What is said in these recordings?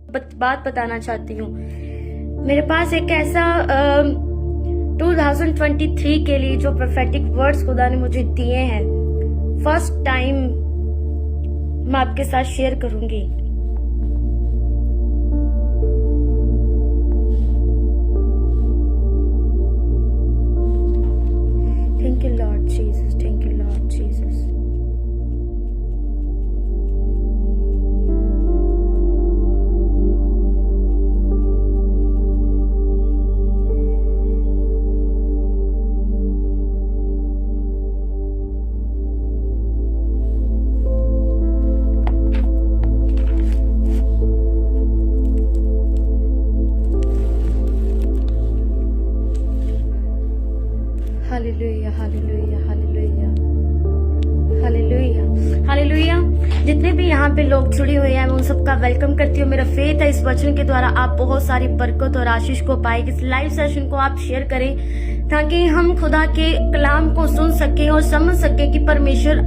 बात बताना चाहती हूँ। मेरे पास एक ऐसा 2023 के लिए जो प्रोफेटिक वर्ड्स खुदा ने मुझे दिए हैं, फर्स्ट टाइम मैं आपके साथ शेयर करूंगी। Thank you Lord Jesus, thank you Lord Jesus. Hallelujah, hallelujah, hallelujah, hallelujah, hallelujah. जितने भी यहाँ पे लोग जुड़े हुए हैं मैं उन सबका वेलकम करती हूँ। मेरा फेथ है इस वचन के द्वारा आप बहुत सारी बरकत और आशीष को पाएंगे। इस लाइव सेशन को आप शेयर करें ताकि हम खुदा के कलाम को सुन सके और समझ सके कि परमेश्वर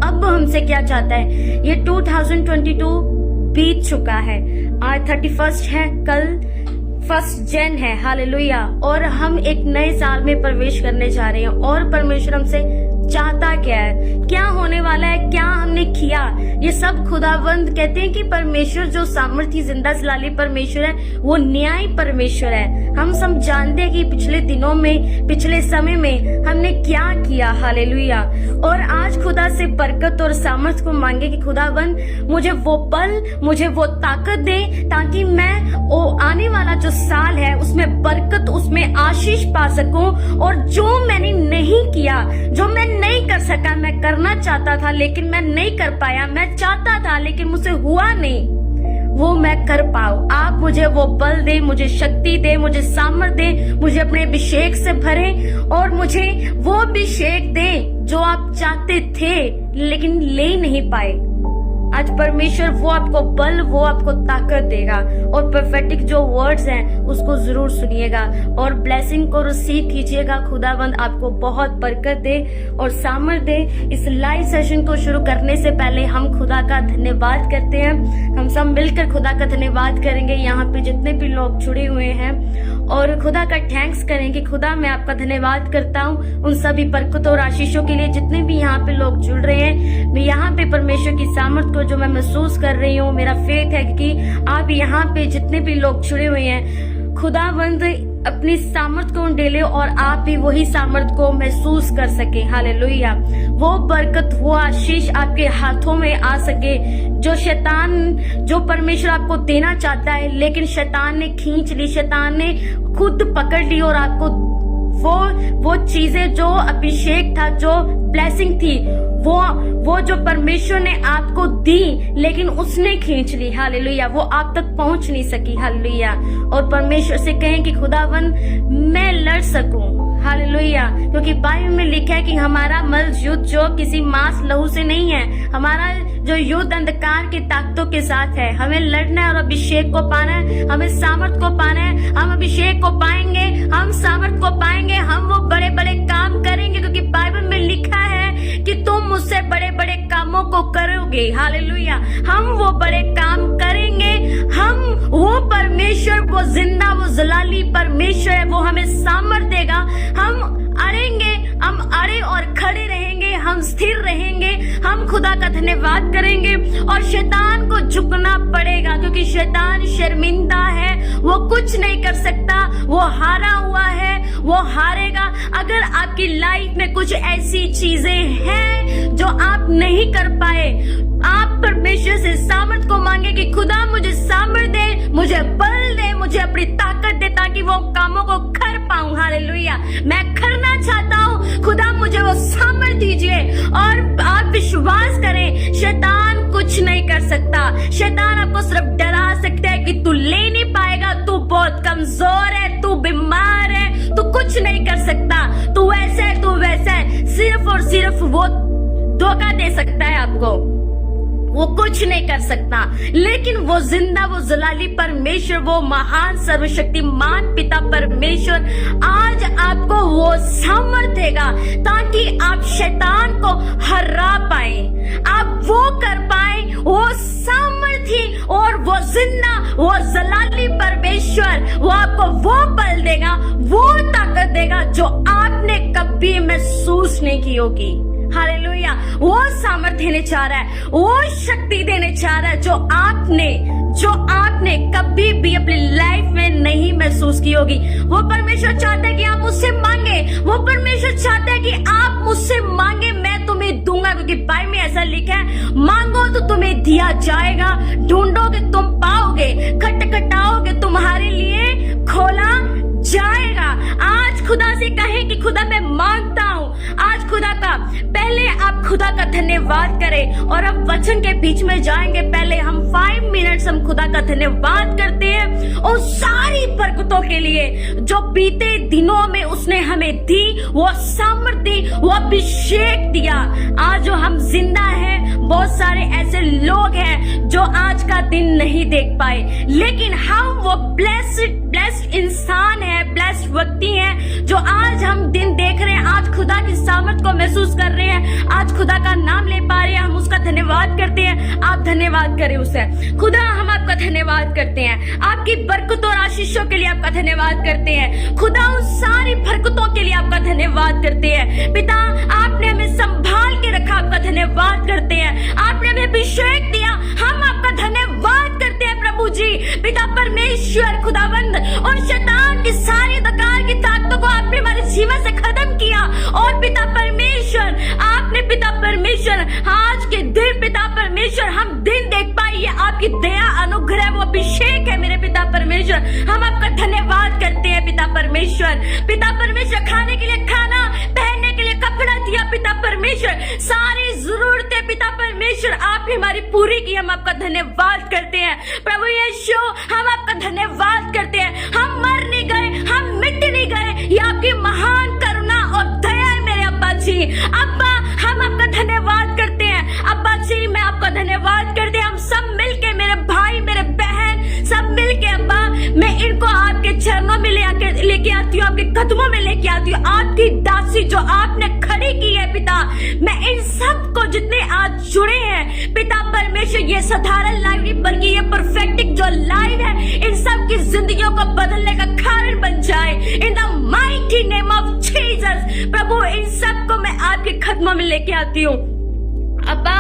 अब हमसे क्या चाहता है। ये 2022 बीत चुका है, आज 31 है, कल 1 जन है। हालेलुया। और हम एक नए साल में प्रवेश करने जा रहे हैं और परमेश्वर हमसे चाहता क्या है, क्या होने वाला है, क्या हमने किया, ये सब खुदावंद कहते हैं कि परमेश्वर जो सामर्थी जिंदा जलाली परमेश्वर है वो न्याय परमेश्वर है। हम सब जानते हैं कि पिछले दिनों में, पिछले समय में हमने क्या किया। हालेलुया। और आज खुदा से बरकत और सामर्थ को मांगे कि खुदावंद मुझे वो बल, मुझे वो ताकत दे ताकि मैं वो आने वाला जो साल है उसमें बरकत, उसमें आशीष पा सकूं। और जो मैंने नहीं किया, जो मैं नहीं कर सका, मैं करना चाहता था लेकिन मैं नहीं कर पाया, मैं चाहता था लेकिन मुझसे हुआ नहीं, वो मैं कर पाऊं। आप मुझे वो बल दे, मुझे शक्ति दे, मुझे सामर्थ दे, मुझे अपने अभिषेक से भरे और मुझे वो अभिषेक दे जो आप चाहते थे लेकिन ले नहीं पाए। आज परमेश्वर वो आपको बल, वो आपको ताकत देगा। और प्रोफेटिक जो वर्ड्स हैं उसको जरूर सुनिएगा और ब्लेसिंग को रिसीव कीजिएगा। खुदावंद आपको बहुत बरकत दे और सामर्थ दे। इस लाइव सेशन को शुरू करने से पहले हम खुदा का धन्यवाद करते हैं। हम सब मिलकर खुदा का धन्यवाद करेंगे, यहाँ पे जितने भी लोग जुड़े हुए हैं, और खुदा का थैंक्स करेंगे। खुदा मैं आपका धन्यवाद करता हूँ उन सभी बरकतों और आशीषों के लिए जितने भी यहाँ पे लोग जुड़ रहे हैं। मैं यहाँ पे परमेश्वर की सामर्थ को जो मैं महसूस कर रही हूँ, मेरा फेथ है कि आप यहाँ पे जितने भी लोग जुड़े हुए हैं खुदावंद अपनी सामर्थ को डेले और आप भी वही सामर्थ को महसूस कर सके। हालेलुया। वो बरकत, वो आशीष आपके हाथों में आ सके जो शैतान, जो परमेश्वर आपको देना चाहता है लेकिन शैतान ने खींच ली, शैतान ने खुद पकड़ ली और आपको वो चीजें, जो अभिषेक था, जो ब्लेसिंग थी, वो जो परमेश्वर ने आपको दी लेकिन उसने खींच ली। हालेलुया। वो आप तक पहुंच नहीं सकी। हालेलुया। और परमेश्वर से कहें कि खुदावन मैं लड़ सकूं। हालेलुया। क्योंकि बाइबल में लिखा है कि हमारा मल युद्ध जो किसी मांस लहू से नहीं है, हमारा जो युद्ध अंधकार की ताकतों के साथ है। हमें लड़ना है और अभिषेक को पाना है, हमें सामर्थ को पाना है। हम अभिषेक को पाएंगे, हम सामर्थ को पाएंगे, हम वो बड़े बड़े काम करेंगे क्योंकि बाइबल में लिखा है कि तुम मुझसे बड़े बड़े कामों को करोगे। हालेलुया। हम वो बड़े काम करेंगे। हम वो परमेश्वर, वो जिंदा, वो जलाली परमेश्वर है, वो हमें सामर्थ देगा। हम अड़ेंगे, हम अड़े और खड़े रहेंगे, हम स्थिर रहेंगे, हम खुदा का धन्यवाद करेंगे और शैतान को झुकना पड़ेगा क्योंकि शैतान शर्मिंदा है, वो कुछ नहीं कर सकता, वो हारा हुआ है, वो हारेगा। अगर आपकी लाइफ में कुछ ऐसी चीजें हैं जो आप नहीं कर पाए, आप परमेश्वर से सामर्थ को मांगे कि खुदा मुझे सामर्थ दे, मुझे बल दे, मुझे अपनी ताकत दे ताकि वो कामों को कर पाऊं। हालेलुया। मैं करना चाहता हूँ, खुदा मुझे वो सामर्थ दीजिए। और आप विश्वास करें, शैतान कुछ नहीं कर सकता। शैतान आपको सिर्फ डरा सकता है कि तू ले नहीं पाएगा, तू बहुत कमजोर है, तू बीमार है, तू कुछ नहीं कर सकता, तू ऐसा है, तू वैसा है। सिर्फ और सिर्फ वो धोखा दे सकता है आपको, वो कुछ नहीं कर सकता। लेकिन वो जिंदा, वो जलाली परमेश्वर, वो महान सर्वशक्तिमान पिता परमेश्वर आज आपको वो सामर्थ देगा ताकि आप शैतान को हरा पाए, आप वो कर पाए। वो सामर्थी और वो जिंदा, वो जलाली परमेश्वर वो आपको वो बल देगा, वो ताकत देगा जो आपने कभी महसूस नहीं की होगी। हालेलुया। वो सामर्थ देने चाह रहा है, वो शक्ति देने चाह रहा है जो आपने कभी भी अपनी लाइफ में नहीं महसूस की होगी। वो परमेश्वर चाहता है कि आप मुझसे मांगे, वो परमेश्वर चाहता है कि आप मुझसे मांगे, मैं तुम्हें दूंगा, क्योंकि बाइबल में ऐसा लिखा है, मांगो तो तुम्हें दिया जाएगा, ढूंढोगे तुम पाओगे, खटखटाओगे तुम्हारे लिए खोला जाएगा। आज खुदा से कहें कि खुदा मैं मांगता हूँ। आज खुदा का पहले आप खुदा का धन्यवाद करें, और अब वचन के बीच में जाएंगे। पहले हम 5 मिनट्स हम खुदा का धन्यवाद करते हैं और सारी बरकतों के लिए जो बीते दिनों में उसने हमें दी, वो सामर्थ दी, वो अभिषेक दिया। आज जो हम जिंदा हैं, बहुत सारे ऐसे लोग हैं जो आज का दिन नहीं देख पाए, लेकिन हम वो ब्लेस्ड इंसान है, ब्लेस्ड व्यक्ति हैं जो आज हम दिन देख रहे हैं, आज खुदा की सामर्थ को महसूस कर रहे हैं, आज खुदा का नाम ले पा रहे हैं। हम उसका धन्यवाद करते हैं। आप धन्यवाद करें उसे। खुदा हम आपका धन्यवाद करते हैं, आपकी बरकतों और आशीषों के लिए आपका धन्यवाद करते हैं। खुदा उन सारी बरकतों के लिए आपका धन्यवाद करते हैं। पिता आपने हमें संभाल के रखा, आपका धन्यवाद करते हैं। आपने हमें अभिषेक दिया, हम आपका धन्यवाद करते हैं प्रभु जी। पिता परमेश्वर खुदावंद, और शैतान की सारी अंधकार की ताकतों को आपने हमारे जीवन से खत्म किया। और पिता परमेश्वर आपने, पिता परमेश्वर आज के दिन, पिता परमेश्वर हम दिन देख पाए, ये आपकी दया अनुग्रह वो अभिषेक है मेरे पिता परमेश्वर। हम आपका धन्यवाद करते हैं पिता परमेश्वर। पिता परमेश्वर खाने के लिए खाना, पहनने के लिए कपड़ा दिया पिता परमेश्वर, सारी जरूरतें पिता परमेश्वर आपने हमारी पूरी की। हम आपका धन्यवाद करते हैं प्रभु यीशु, हम आपका धन्यवाद करते हैं। हम मर नहीं गए, हम मिट नहीं गए, ये आपकी महान करुणा और दया है मेरे अब्बा जी। अब्बा हम आपका धन्यवाद करते हैं। अब्बा जी मैं आपका धन्यवाद करते हैं। हम सब मिलके, मेरे भाई मेरे बहन सब मिलके अब्बा, मैं इनको आपके चरणों में लेके आती हूँ, आपके कदमों में लेके आती हूँ। आपकी दासी जो आपने खड़ी की है पिता, मैं इन सब को जितने आज जुड़े हैं पिता परमेश्वर, ये साधारण लाइव नहीं बल्कि ये परफेक्ट जो लाइव है, इन सब की जिंदगियों को बदलने का कारण बन जाए in the mighty name of Jesus. प्रभु इन सब को मैं आपके कदमों में लेके आती हूँ। अब्बा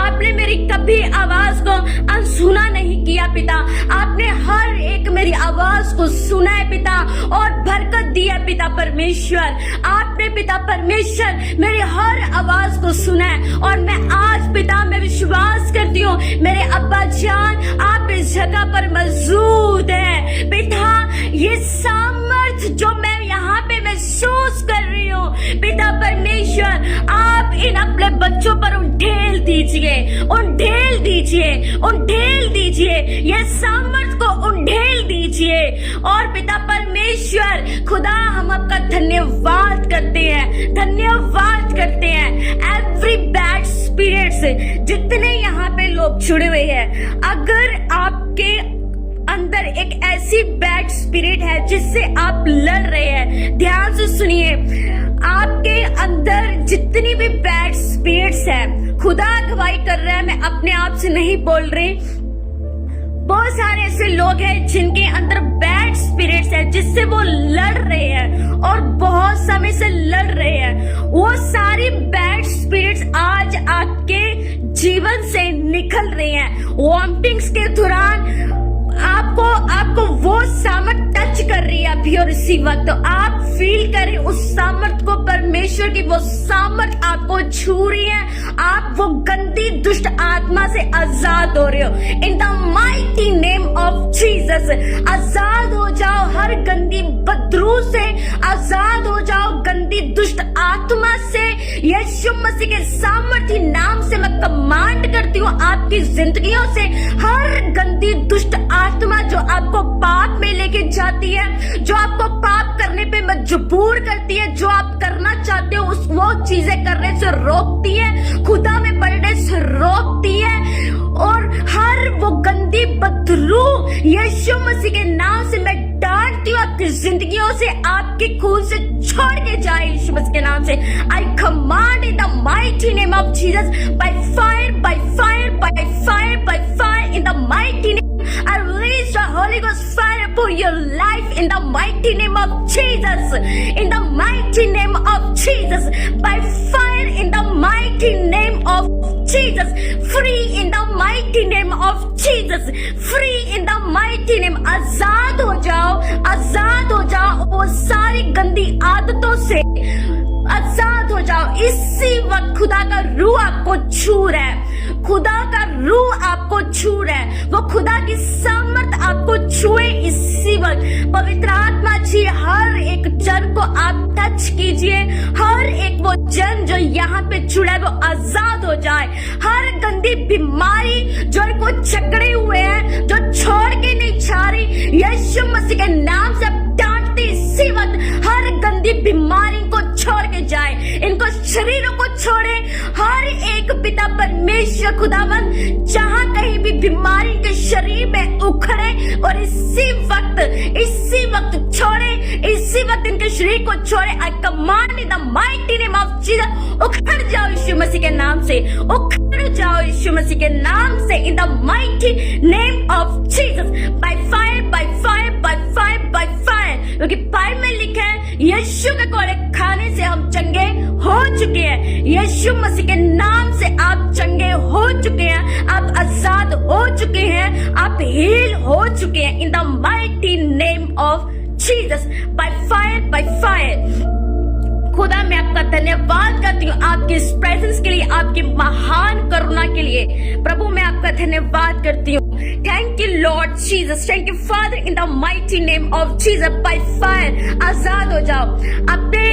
आपने मेरी कभी आवाज को अनसुना नहीं किया पिता, आपने हर एक मेरी आवाज को सुना है पिता, और बरकत दी है पिता परमेश्वर। आपने पिता परमेश्वर मेरी हर आवाज को सुना है, और मैं आज पिता मैं विश्वास करती हूँ मेरे अब्बा जान आप इस जगह पर मौजूद है पिता। ये सामर्थ जो मैं यहाँ पे महसूस कर रही हूँ पिता परमेश्वर, आप इन अपने बच्चों पर ढेल दीजिए, ढेल दीजिए, ढेल दीजिए, ये सामर्थ को ढेल दीजिए। और पिता परमेश्वर खुदा हम आपका धन्यवाद करते हैं, धन्यवाद करते हैं। एवरी बैड स्पिरिट्स जितने यहाँ पे लोग जुड़े हुए हैं, अगर आपके अंदर एक ऐसी बैड स्पिरिट है जिससे आप लड़ रहे हैं, ध्यान से सुनिए, आपके अंदर जितनी भी बैड स्पिरिट्स है, खुदा अगुवाई कर रहा है, मैं अपने आप से नहीं बोल रही। बहुत सारे ऐसे लोग हैं जिनके अंदर बैड स्पिरिट्स है जिससे वो लड़ रहे हैं और बहुत समय से लड़ रहे हैं। वो सारी बैड स्पिरिट्स आज आपके जीवन से निकल रही हैं। वॉमिटिंग्स के दौरान आपको वो सामर्थ टच कर रही है अभी और इसी वक्त, तो आप फील करें उस सामर्थ को, परमेश्वर की वो सामर्थ आपको छू रही है। आप वो गंदी दुष्ट आत्मा से आजाद हो रहे हो in the mighty name of Jesus. आजाद हो जाओ हर गंदी बदरू से, आजाद हो जाओ गंदी दुष्ट आत्मा से। यीशु मसीह के सामर्थी नाम से मैं कमांड करती हूँ आपकी जिंदगियों से हर गंदी दुष्ट आत्मा जो आपको पाप में लेके जाती है, जो आपको पाप करने पे मजबूर करती है, जो आप करना चाहते हो वो चीजें करने से रोकती है, खुदा में पढ़ने से रोकती है, और हर वो गंदी बदरू यीशु मसीह के नाम से मैं डांटती हूँ आपकी जिंदगियों से, आपके खून से छोड़ के जाए यीशु मसीह के नाम से। आई command in the mighty name of Jesus, by fire, by fire, by fire, bye fire, in the mighty name I release the over your life in the mighty name of Jesus. In the mighty name of Jesus. By fire in the mighty name of Jesus. Free in the mighty name of Jesus. Free in the mighty name. आजाद हो जाओ, आजाद हो जाओ वो सारी गंदी आदतों से आजाद हो जाओ। इसी वक्त खुदा का रूह आपको छू रहा है, खुदा का रूह आपको छू रहा है, वो खुदा की सामर्थ आपको छुए इसी वक्त। पवित्र आत्मा जी हर एक जन को आप टच कीजिए, हर एक वो जन जो यहाँ पे जुड़ा है वो आजाद हो जाए। हर गंदी बीमारी जो इनको जकड़े हुए हैं, जो छोड़ के नहीं जा रही, यीशु मसीह के नाम से डांटते इसी वक्त हर गंदी बीमारी को छोड़ के जाए, इनको शरीरों को छोड़े। हर एक पिता परमेश्वर खुदावन जहां कहीं भी बीमारी के शरीर में उखड़े और इसी वक्त छोड़े, इसी वक्त इनके शरीर को छोड़े। आई command in the mighty name of Jesus, उखड़ जाओ यीशु मसीह के नाम से, उखड़ जाओ यीशु मसीह के नाम से। इन the mighty name of Jesus, by fire, by fire, by fire, by fire. क्योंकि बाइबल में लिखा है यीशु के कोड़े खाने से हम चंगे हो चुके हैं। यीशु मसीह के नाम से आप चंगे हो चुके हैं, आप आजाद हो चुके हैं, आप हील हो चुके हैं। इन the mighty name of Jesus, by fire, by fire. खुदा मैं आपका धन्यवाद करती हूँ आपकी इस प्रेजेंस के लिए, आपकी महान करुणा के लिए। प्रभु मैं आपका धन्यवाद करती हूँ। Thank you Lord Jesus, thank you Father. In the mighty name of Jesus, by fire आजाद हो जाओ। अपने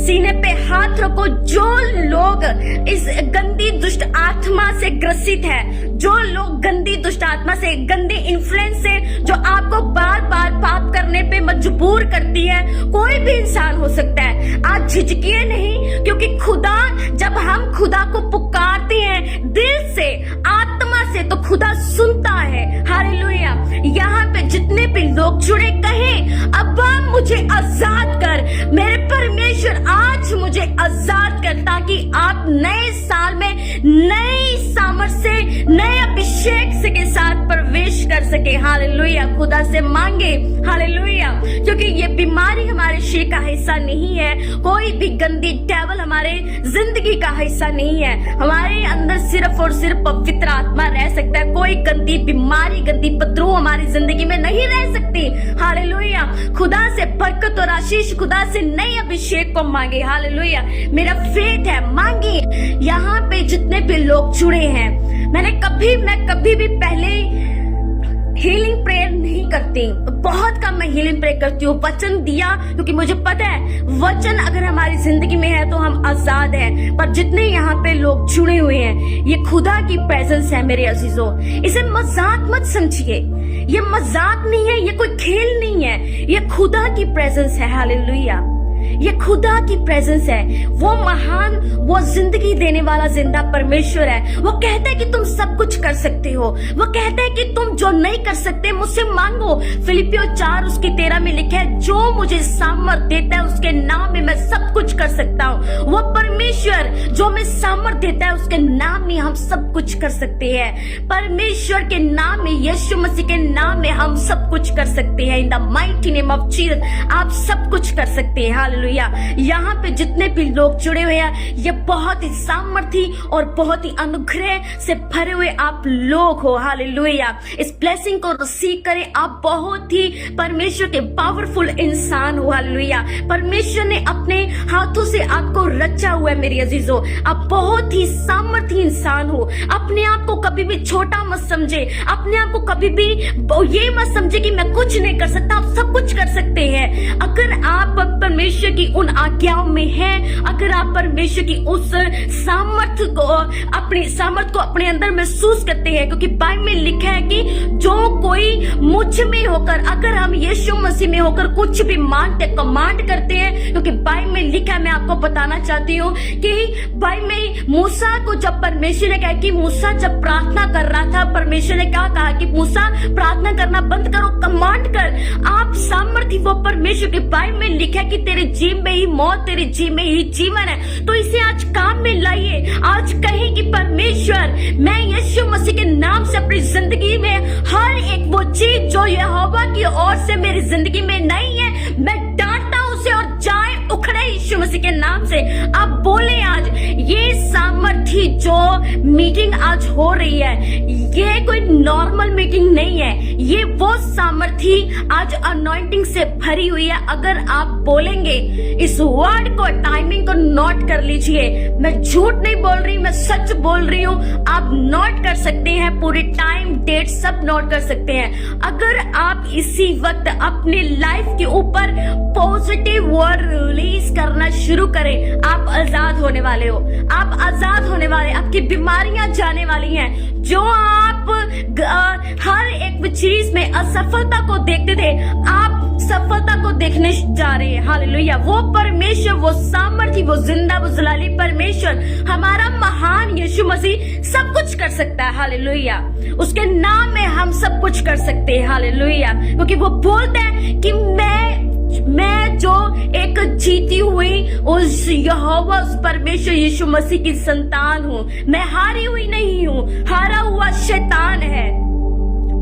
सीने पे हाथ रखो। जो लोग इस गंदी दुष्ट आत्मा से ग्रसित है, जो लोग गंदी दुष्ट आत्मा से, गंदे इन्फ्लुएंस से जो आपको बार बार पाप करने पे मजबूर करती है, कोई भी इंसान हो सकता है। आप झिझकिए नहीं, क्योंकि खुदा, जब हम खुदा को पुकारते हैं दिल से, आत्मा से, तो खुदा सुनता है। हालेलुया। यहाँ पे जितने भी लोग जुड़े कहें अब्बा मुझे आजाद कर, मेरे परमेश्वर आज मुझे आजाद कर, ताकि आप नए साल में नई सामर्थ से, नए अभिषेक से के साथ प्रवेश कर सके। हालेलुया। खुदा से मांगे। हालेलुया। क्योंकि ये बीमारी हमारे शरीर का हिस्सा नहीं है, कोई भी गंदी डेविल हमारे जिंदगी का हिस्सा नहीं है। हमारे अंदर सिर्फ और सिर्फ पवित्र आत्मा रह सकता है। कोई गंदी बीमारी, गंदी बदबू हमारी जिंदगी में नहीं रह सकती। हालेलुया। खुदा से बरकत और आशीष, खुदा से नए अभिषेक को मांगे। हालेलुया। मेरा फेथ है, मांगे। यहाँ पे जितने भी लोग जुड़े हैं, मैं कभी भी पहले हीलिंग प्रेयर नहीं करती, बहुत कम मैं हीलिंग प्रेयर करती हूँ। वचन दिया क्योंकि मुझे पता है वचन अगर हमारी जिंदगी में है तो हम आजाद हैं। पर जितने यहाँ पे लोग जुड़े हुए हैं, ये खुदा की प्रेजेंस है मेरे अजीजों। इसे मजाक मत समझिए, ये मजाक नहीं है, ये कोई खेल नहीं है, ये खुदा की प्रेजेंस है। हालेलुया। ये खुदा की प्रेजेंस है। वो महान, वो जिंदगी देने वाला जिंदा परमेश्वर है। वो कहता है कि तुम सब कुछ कर सकते हो। वो कहता है कि तुम जो नहीं कर सकते मुझसे मांगो। फिलिपियो 4:13 में लिखा है, जो मुझे सामर्थ देता है उसके नाम में मैं सब कुछ कर सकता हूँ। वो परमेश्वर जो हमें सामर्थ देता है उसके नाम में हम सब कुछ कर सकते हैं। परमेश्वर के नाम में, यीशु मसीह के नाम में हम सब कुछ कर सकते हैं। इन the mighty name of Jesus आप सब कुछ कर सकते हैं। हालेलुया। यहाँ पे जितने भी लोग जुड़े हुए हैं, ये बहुत ही सामर्थी और बहुत ही अनुग्रह से भरे हुए आप लोग हो। हालेलुया। इस ब्लेसिंग को रिसीव करें। आप बहुत ही परमेश्वर के पावरफुल इंसान हो। हालेलुया। परमेश्वर ने अपने हाथों से आपको रचा हुआ है मेरी अजीजों। आप बहुत ही सामर्थी इंसान हो। अपने आप को कभी भी छोटा मत समझे, अपने आप को कभी भी ये मत समझे कि मैं कुछ नहीं कर सकता। आप सब कुछ कर सकते हैं अगर आप परमेश्वर की उन आज्ञाओं में हैं, अगर आप परमेश्वर की उस सामर्थ को अपने अंदर महसूस करते हैं। क्योंकि बाइबल में लिखा है कि जो कोई मुझ में होकर, अगर हम यीशु मसीह में होकर कुछ भी मांगते, कमांड करते हैं, क्योंकि बाइबल में लिखा है, मैं आपको बताना चाहती हूँ कि बाइबल में मूसा को जब परमेश्वर ने कहा कि मूसा जब प्रार्थना कर रहा था, परमेश्वर ने क्या कहा कि मूसा प्रार्थना करना बंद करो, कमांड कर। आप सामर्थी वो परमेश्वर के बाइबल में लिखा है कि तेरे जी में ही मौत, तेरे जी में ही जीवन है। तो इसे आज काम में लाइए। आज कहे कि परमेश्वर, मैं यीशु मसीह के नाम से अपनी जिंदगी में हर एक वो चीज जो यहोवा की ओर से मेरी जिंदगी में नहीं है, मैं डांटता हूं उसे और जाए उखड़े यीशु मसीह के नाम से। आप बोले आज ये सामर्थी जो मीटिंग आज हो रही है, ये कोई नॉर्मल मीटिंग नहीं है, ये वो सामर्थी आज अनॉइंटिंग से भरी हुई है। अगर आप बोलेंगे इस वर्ड को, टाइमिंग को नोट कर लीजिए। मैं झूठ नहीं बोल रही, मैं सच बोल रही हूँ। आप नोट कर सकते हैं, पूरी टाइम डेट सब नोट कर सकते हैं। अगर आप इसी वक्त अपनी लाइफ के ऊपर पॉजिटिव वर्ड रिलीज करना शुरू करें, आप आजाद होने वाले हो। आप आजाद होने वाले, आपकी बीमारियां जाने वाली हैं। जो आप हर एक चीज में असफलता को देखते थे, आप सफलता को देखने जा रहे हैं। हालेलुया। वो परमेश्वर, वो सामर्थी, वो जिंदा, वो जलाली परमेश्वर, हमारा महान यीशु मसीह सब कुछ कर सकता है। हालेलुया। उसके नाम में हम सब कुछ कर सकते हैं। हालेलुया। क्योंकि वो बोलता है कि मैं जो एक जीती हुई उस यहोवा, उस परमेश्वर यीशु मसीह की संतान हूँ। मैं हारी हुई नहीं हूँ, हारा हुआ शैतान है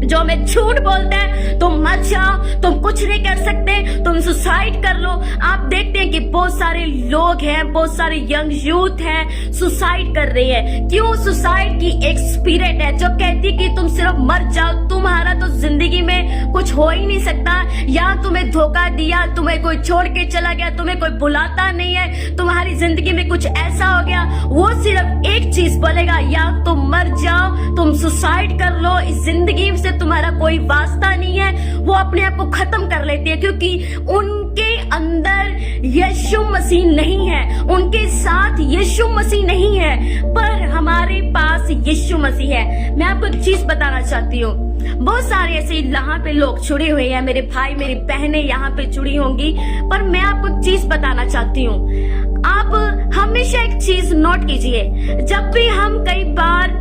जो हमें झूठ बोलते हैं तुम मत जाओ, तुम कुछ नहीं कर सकते, तुम सुसाइड कर लो। आप देखते हैं कि बहुत सारे लोग हैं, बहुत सारे यंग यूथ हैं, सुसाइड कर रहे हैं। क्यों? सुसाइड की एक स्पिरिट है जो कहती कि तुम सिर्फ मर जाओ, तुम्हारा तो जिंदगी में कुछ हो ही नहीं सकता। या तुम्हें धोखा दिया, तुम्हें कोई छोड़ के चला गया, तुम्हें कोई बुलाता नहीं है, तुम्हारी जिंदगी में कुछ ऐसा हो गया। वो सिर्फ एक चीज बोलेगा, या तुम मर जाओ, तुम सुसाइड कर लो, इस जिंदगी से तुम्हारा कोई वास्ता नहीं है। वो अपने आप को खत्म कर लेती है क्योंकि उनके अंदर यीशु मसीह नहीं है, उनके साथ यीशु मसीह नहीं है, पर हमारे पास यीशु मसीह है। मैं आपको एक चीज बताना चाहती हूँ, बहुत सारे ऐसे यहाँ पे लोग जुड़े हुए हैं, मेरे भाई मेरी बहनें यहाँ पे जुड़ी होंगी, पर मैं आपको एक चीज बताना चाहती हूँ। आप हमेशा एक चीज नोट कीजिए, जब भी हम कई बार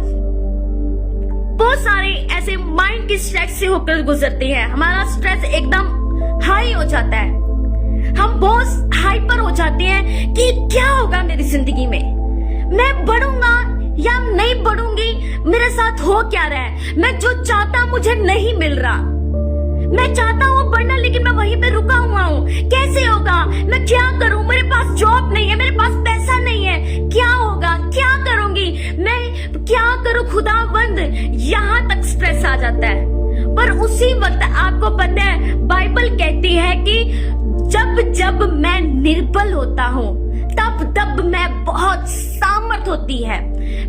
बहुत सारे ऐसे माइंड के स्ट्रेस से होकर गुजरते हैं, हमारा स्ट्रेस एकदम हाई हो जाता है, हम बहुत हाइपर हो जाते हैं कि क्या होगा मेरी जिंदगी में, मैं बढ़ूंगा या नहीं बढ़ूंगी, मेरे साथ हो क्या रहा है, मैं जो चाहता मुझे नहीं मिल रहा, मैं चाहता हूँ बढ़ना लेकिन मैं वहीं पे रुका हुआ हूँ, कैसे होगा, मैं क्या करूँ, मेरे पास जॉब नहीं है, मेरे पास पैसा नहीं है, क्या होगा, क्या करूंगी, मैं क्या करूँ खुदावंद। यहाँ तक स्ट्रेस आ जाता है। पर उसी वक्त आपको पता है, बाइबल कहती है कि जब जब मैं निर्बल होता हूँ तब तब मैं बहुत सामर्थ होती है,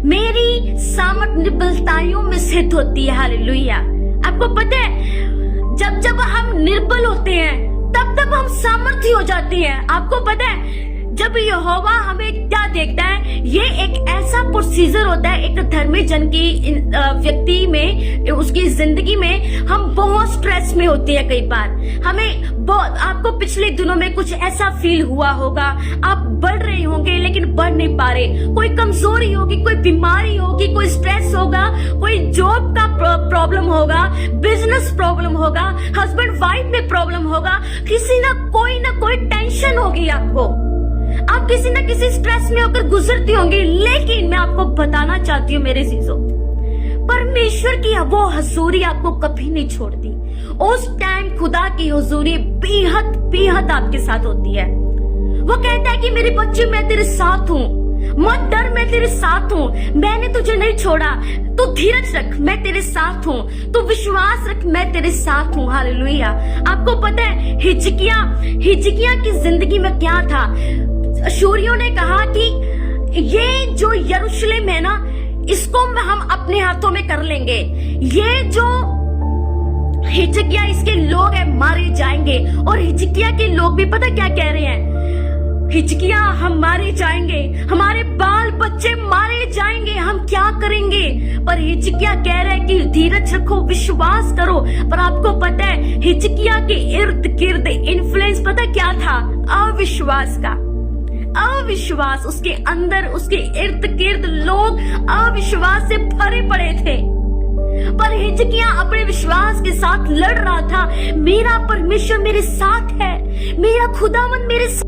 मेरी सामर्थ निर्बलताओं में सिद्ध होती है। हालेलुया। आपको पता है, जब जब हम निर्बल होते हैं तब तब हम सामर्थी हो जाते हैं। आपको पता है, जब यहोवा हमें क्या देखता है, ये एक ऐसा प्रोसीजर होता है एक धर्मी जन की व्यक्ति में, उसकी जिंदगी में हम बहुत स्ट्रेस में होते हैं। कई बार हमें आपको पिछले दिनों में कुछ ऐसा फील हुआ होगा, आप बढ़ रहे होंगे लेकिन बढ़ नहीं पा रहे, कोई कमजोरी होगी, कोई बीमारी होगी, कोई स्ट्रेस होगा, कोई जॉब का प्रॉब्लम होगा, बिजनेस प्रॉब्लम होगा, हस्बैंड वाइफ में प्रॉब्लम होगा, किसी ना कोई टेंशन होगी आपको, आप किसी न किसी स्ट्रेस में होकर गुजरती होंगी। लेकिन मैं आपको बताना चाहती हूँ मेरे चीजों, परमेश्वर की वो हजूरी आपको कभी नहीं छोड़ती। उस टाइम खुदा की हजूरी बेहद बेहद आपके साथ होती है। वो कहता है कि मेरे बच्चे मैं तेरे साथ हूँ, मत डर, मैं तेरे साथ हूँ, मैंने तुझे नहीं छोड़ा, तू धीरज रख, मैं तेरे साथ हूँ, तू विश्वास रख, मैं तेरे साथ हूँ। हालेलुया। आपको पता है हिजकिया की जिंदगी में क्या था, अशूरियों ने कहा कि ये जो यरूशलेम है ना, इसको हम अपने हाथों में कर लेंगे, ये जो हिजकिया इसके लोग हैं मारे जाएंगे। और हिजकिया के लोग भी पता क्या कह रहे हैं, हिजकिया हम मारे जाएंगे, हमारे बाल बच्चे मारे जाएंगे, हम क्या करेंगे। पर हिजकिया कह रहे हैं कि धीरज रखो, विश्वास करो। पर आपको पता है हिजकिया के इर्द गिर्द इन्फ्लुएंस पता क्या था, अविश्वास का। अविश्वास, उसके अंदर उसके इर्द गिर्द लोग अविश्वास से भरे पड़े थे। पर हिजकिया अपने विश्वास के साथ लड़ रहा था, मेरा परमेश्वर मेरे साथ है, मेरा खुदावंद मेरे साथ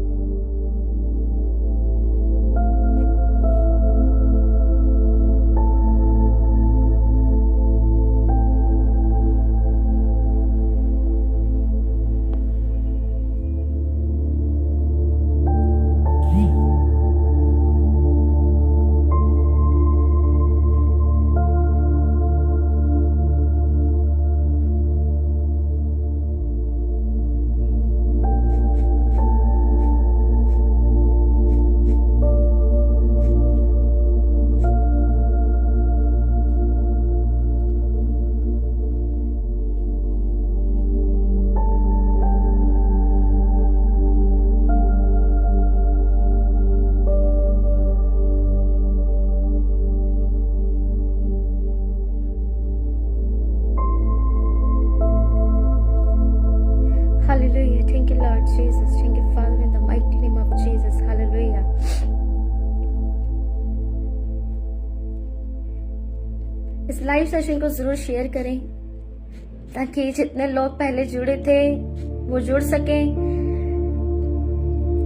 इस लाइव सेशन को जरूर शेयर करें ताकि जितने लोग पहले जुड़े थे वो जुड़ सकें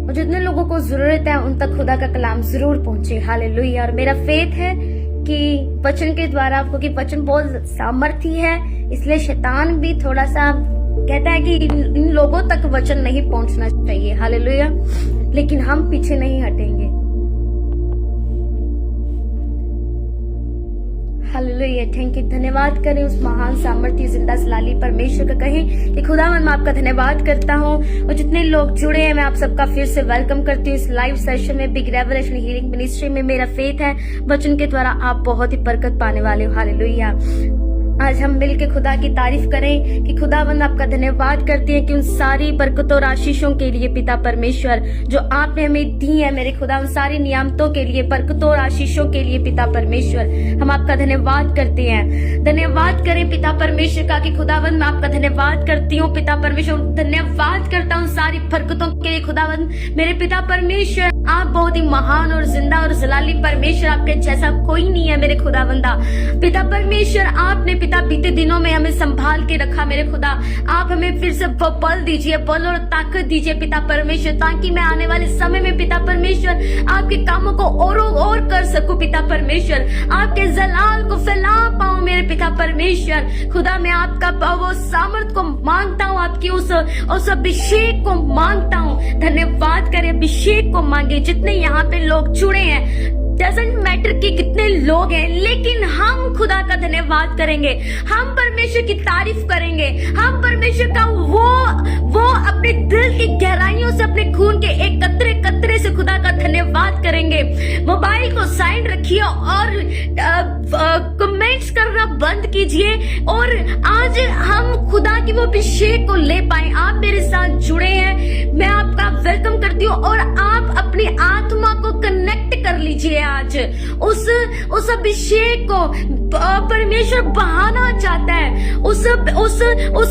और जितने लोगों को जरूरत है उन तक खुदा का कलाम जरूर पहुंचे। हालेलुया। और मेरा फेथ है कि वचन के द्वारा, क्योंकि वचन बहुत सामर्थी है, इसलिए शैतान भी थोड़ा सा कहता है कि इन लोगों तक वचन नहीं पहुंचना चाहिए। हालेलुया। लेकिन हम पीछे नहीं हटेंगे। हालेलुया। Thank you. धन्यवाद करें उस महान सामर्थ्य जिंदा सलाली परमेश्वर का। कहें कि खुदावन मैं आपका धन्यवाद करता हूँ। और जितने लोग जुड़े हैं मैं आप सबका फिर से वेलकम करती हूँ इस लाइव सेशन में, बिग रेवलेशन हीलिंग मिनिस्ट्री में। मेरा फेथ है वचन के द्वारा आप बहुत ही बरकत पाने वाले हो। हालेलुया। आज हम मिलकर खुदा की तारीफ करें कि खुदावंद आपका धन्यवाद करते हैं कि उन सारी बरकतों और आशीषों के लिए पिता परमेश्वर जो आपने हमें दी है मेरे खुदा, उन सारी नियामतों के लिए, बरकतों और आशीषों के लिए पिता परमेश्वर हम आपका धन्यवाद करते हैं। धन्यवाद करें पिता परमेश्वर का कि खुदावंद मैं आपका धन्यवाद करती हूँ पिता परमेश्वर। धन्यवाद करता हूँ सारी बरकतों के लिए खुदावंद मेरे पिता परमेश्वर। आप बहुत ही महान और जिंदा और जलाली परमेश्वर, आपके जैसा कोई नहीं है मेरे खुदावंदा। पिता परमेश्वर आपने पिता बीते दिनों में हमें संभाल के रखा मेरे खुदा। आप हमें फिर से बल दीजिए, बल और ताकत दीजिए पिता परमेश्वर, ताकि मैं आने वाले समय में पिता परमेश्वर आपके कामों को और कर सकूं पिता परमेश्वर। आपके जलाल को फैला पाऊं मेरे पिता परमेश्वर। खुदा मैं आपका वो सामर्थ को मांगता हूँ, आपकी उस अभिषेक को मांगता हूँ। धन्यवाद करें अभिषेक को मांगे। जितने यहाँ पे लोग जुड़े हैं, डजंट मैटर कि कितने लोग हैं, लेकिन हम खुदा का धन्यवाद करेंगे, हम परमेश्वर की तारीफ करेंगे, हम परमेश्वर का वो अपने दिल की गहराइयों से, अपने खून के एक कतरे कतरे से खुदा का धन्यवाद करेंगे। मोबाइल को साइड रखिए और कमेंट्स करना बंद कीजिए और आज हम खुदा की वो अभिषेक को ले पाए। आप मेरे साथ जुड़े हैं, मैं आपका वेलकम करती हूँ और आप अपनी आत्मा को कनेक्ट कर लीजिए। आज उस अभिषेक को परमेश्वर बहाना चाहता है, उस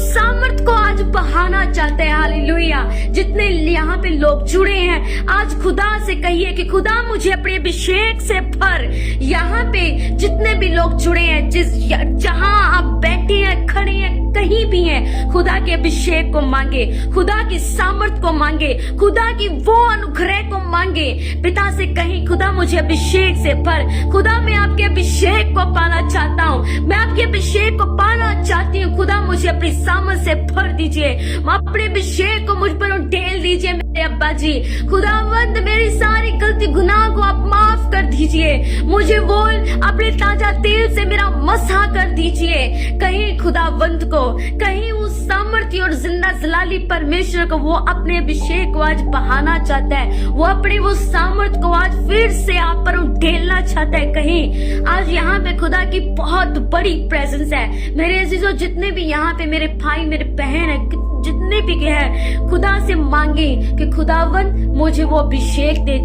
सामर्थ को आज बहाना चाहता है। हालेलुया। जितने यहाँ पे लोग जुड़े हैं आज खुदा से कहिए कि खुदा मुझे अपने अभिषेक से भर। यहाँ पे जितने भी लोग जुड़े हैं, जहाँ आप बैठे हैं, खड़े हैं, कहीं भी हैं, खुदा के अभिषेक को मांगे, खुदा की सामर्थ को मांगे, खुदा की वो अनुग्रह को मांगे। पिता से कहीं खुदा मुझे अभिषेक से भर। खुदा मैं आपके अभिषेक को पाना चाहता हूँ, मैं आपके अभिषेक को पाना चाहती हूँ। खुदा मुझे अपनी सामर्थ से भर दीजिए, अपने अभिषेक को मुझ पर ढेल दीजिए मेरे अब्बा जी। खुदावंद मेरी सारी गलती गुनाह को आप माफ कर दीजिए, मुझे वो अपने ताजा तेल से मेरा मसा कर दीजिए। कहीं खुदावंद को, कहीं उस सामर्थ्य और जिंदा जलाली परमेश्वर को वो अपने अभिषेक को आज बहाना चाहता है, वो अपने वो सामर्थ को आज फिर से आप पर ढेलना चाहता है। कहीं आज यहाँ पे खुदा की बहुत बड़ी प्रेजेंस है मेरे अजीजों। जितने भी यहाँ पे मेरे भाई मेरे बहन है, जितने भी हैं, खुदा से मांगे कि खुदावन मुझे वो अभिषेक दे।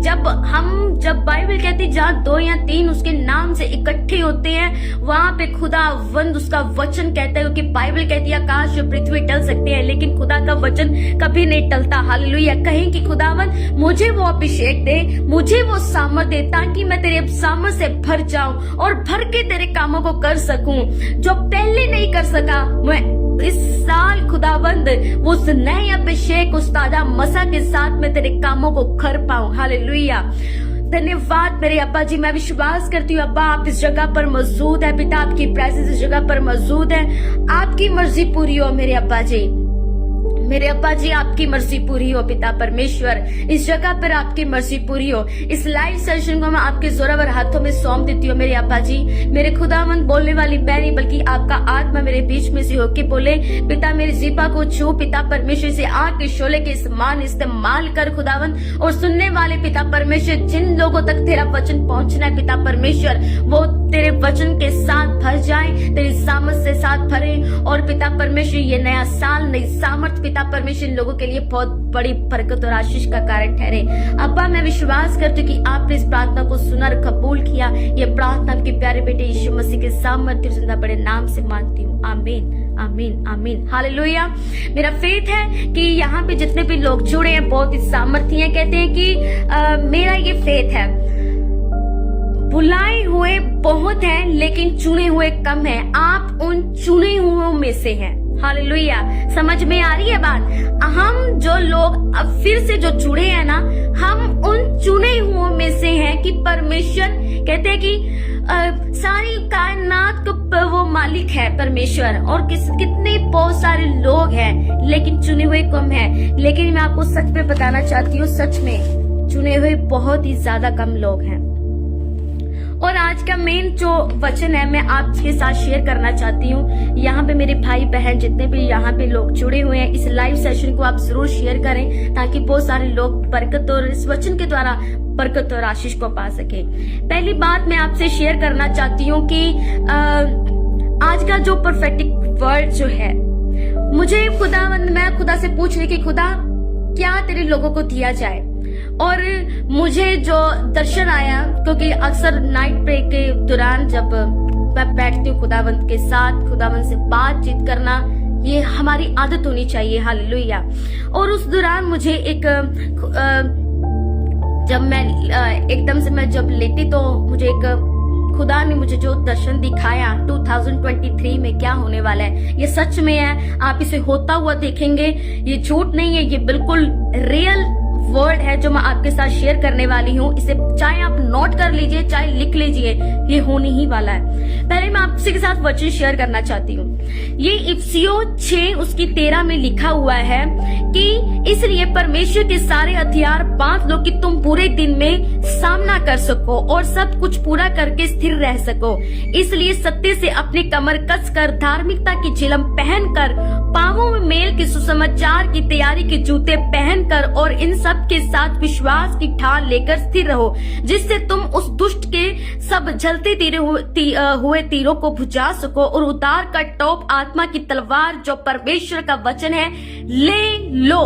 जब बाइबल कहती जहाँ 2 या 3 उसके नाम से इकट्ठे होते हैं वहां पे खुदावंद उसका वचन कहता है, क्योंकि बाइबल कहती है आकाश और पृथ्वी टल सकते हैं लेकिन खुदा का वचन कभी नहीं टलता। हालेलुया। कहें कि खुदावन मुझे वो अभिषेक दे, मुझे वो सामर्थ दे, ताकि मैं तेरे सामर्थ से भर जाऊं और भर के तेरे कामों को कर सकूं जो पहले नहीं कर सका। मैं इस साल खुदावंद उस नए अभिषेक, उस ताजा मसा के साथ मैं तेरे कामों को कर पाऊं। हालेलुया। धन्यवाद मेरे अब्बा जी। मैं विश्वास करती हूँ अब्बा आप इस जगह पर मौजूद है। पिता आपकी प्रेजेंस इस जगह पर मौजूद है। आपकी मर्जी पूरी हो मेरे अब्बा जी, मेरे अब्बा जी आपकी मर्जी पूरी हो पिता परमेश्वर। इस जगह पर आपकी मर्जी पूरी हो। इस लाइव सेशन को मैं आपके जोरावर हाथों में सौंप देती हूँ मेरे अब्बा जी। मेरे खुदावंद बोलने वाली मैं नहीं बल्कि आपका आत्मा मेरे बीच में से होके बोले। पिता मेरी जीभा को छू पिता परमेश्वर से आग के शोले के समान इस्तेमाल कर खुदावंद। और सुनने वाले पिता परमेश्वर जिन लोगों तक तेरा वचन पहुंचना है पिता परमेश्वर, वो तेरे वचन के साथ भर जाए, तेरी सामर्थ से साथ भरे। और पिता परमेश्वर ये नया साल नई सामर्थ पिता परमेश्वर इन लोगों के लिए बहुत बड़ी बरकत और आशीष का कारण ठहरे। अब्बा मैं विश्वास करती हूँ कि आपने इस प्रार्थना को सुना और कबूल किया। ये प्रार्थना आपके प्यारे बेटे यीशु मसीह के सामर्थ्य जिंदा बड़े नाम से मांगती हूँ। आमीन आमीन आमीन। हालेलुया। मेरा फेथ है कि यहाँ पे जितने भी लोग जुड़े हैं बहुत ही सामर्थ्य हैं। कहते हैं कि मेरा ये फेथ है, बुलाए हुए बहुत हैं लेकिन चुने हुए कम हैं। आप उन चुने हुओं में से हैं। हालेलुया। समझ में आ रही है बात? हम जो लोग अब फिर से जो जुड़े हैं ना, हम उन चुने हुओं में से हैं कि परमेश्वर कहते हैं कि सारी कायनात को वो मालिक है परमेश्वर, और कितने बहुत सारे लोग हैं लेकिन चुने हुए कम हैं। लेकिन मैं आपको सच में बताना चाहती हूँ, सच में चुने हुए बहुत ही ज्यादा कम लोग हैं। और आज का मेन जो वचन है मैं आपके साथ शेयर करना चाहती हूँ। यहाँ पे मेरे भाई बहन जितने भी यहाँ पे लोग जुड़े हुए हैं, इस लाइव सेशन को आप जरूर शेयर करें ताकि बहुत सारे लोग बरकत और इस वचन के द्वारा बरकत और आशीष को पा सके। पहली बात मैं आपसे शेयर करना चाहती हूँ कि आज का जो परफेक्टिक वर्ड जो है, मुझे मैं खुदा से पूछ रही कि खुदा क्या तेरे लोगों को दिया जाए। और मुझे जो दर्शन आया, क्योंकि अक्सर नाइट प्रे के दौरान जब मैं बैठती हूँ खुदावंत के साथ, खुदावंत से बातचीत करना ये हमारी आदत होनी चाहिए। हालेलुया। और उस दौरान मुझे एक जब मैं एकदम से मैं जब लेटी तो मुझे एक खुदा ने मुझे जो दर्शन दिखाया 2023 में क्या होने वाला है, ये सच में है। आप इसे होता हुआ देखेंगे, ये झूठ नहीं है, ये बिल्कुल रियल वर्ड है जो मैं आपके साथ शेयर करने वाली हूँ। इसे चाहे आप नोट कर लीजिए चाहे लिख लीजिए, ये होने ही वाला है। पहले मैं आपसे के साथ वचन शेयर करना चाहती हूँ। ये इफिसियों 6 उसकी 13 में लिखा हुआ है कि इसलिए परमेश्वर के सारे हथियार बांध लो कि तुम पूरे दिन में सामना कर सको और सब कुछ पूरा करके स्थिर रह सको। इसलिए सत्य से अपनी कमर कसकर, धार्मिकता की झिलम पहनकर, पांवों में मेल के सुसमाचार की तैयारी के जूते पहनकर और इन सब के साथ विश्वास की ढाल लेकर स्थिर रहो, जिससे तुम उस दुष्ट के सब जलते हुए तीरों को बुझा सको और उद्धार का टोप आत्मा की तलवार जो परमेश्वर का वचन है ले लो।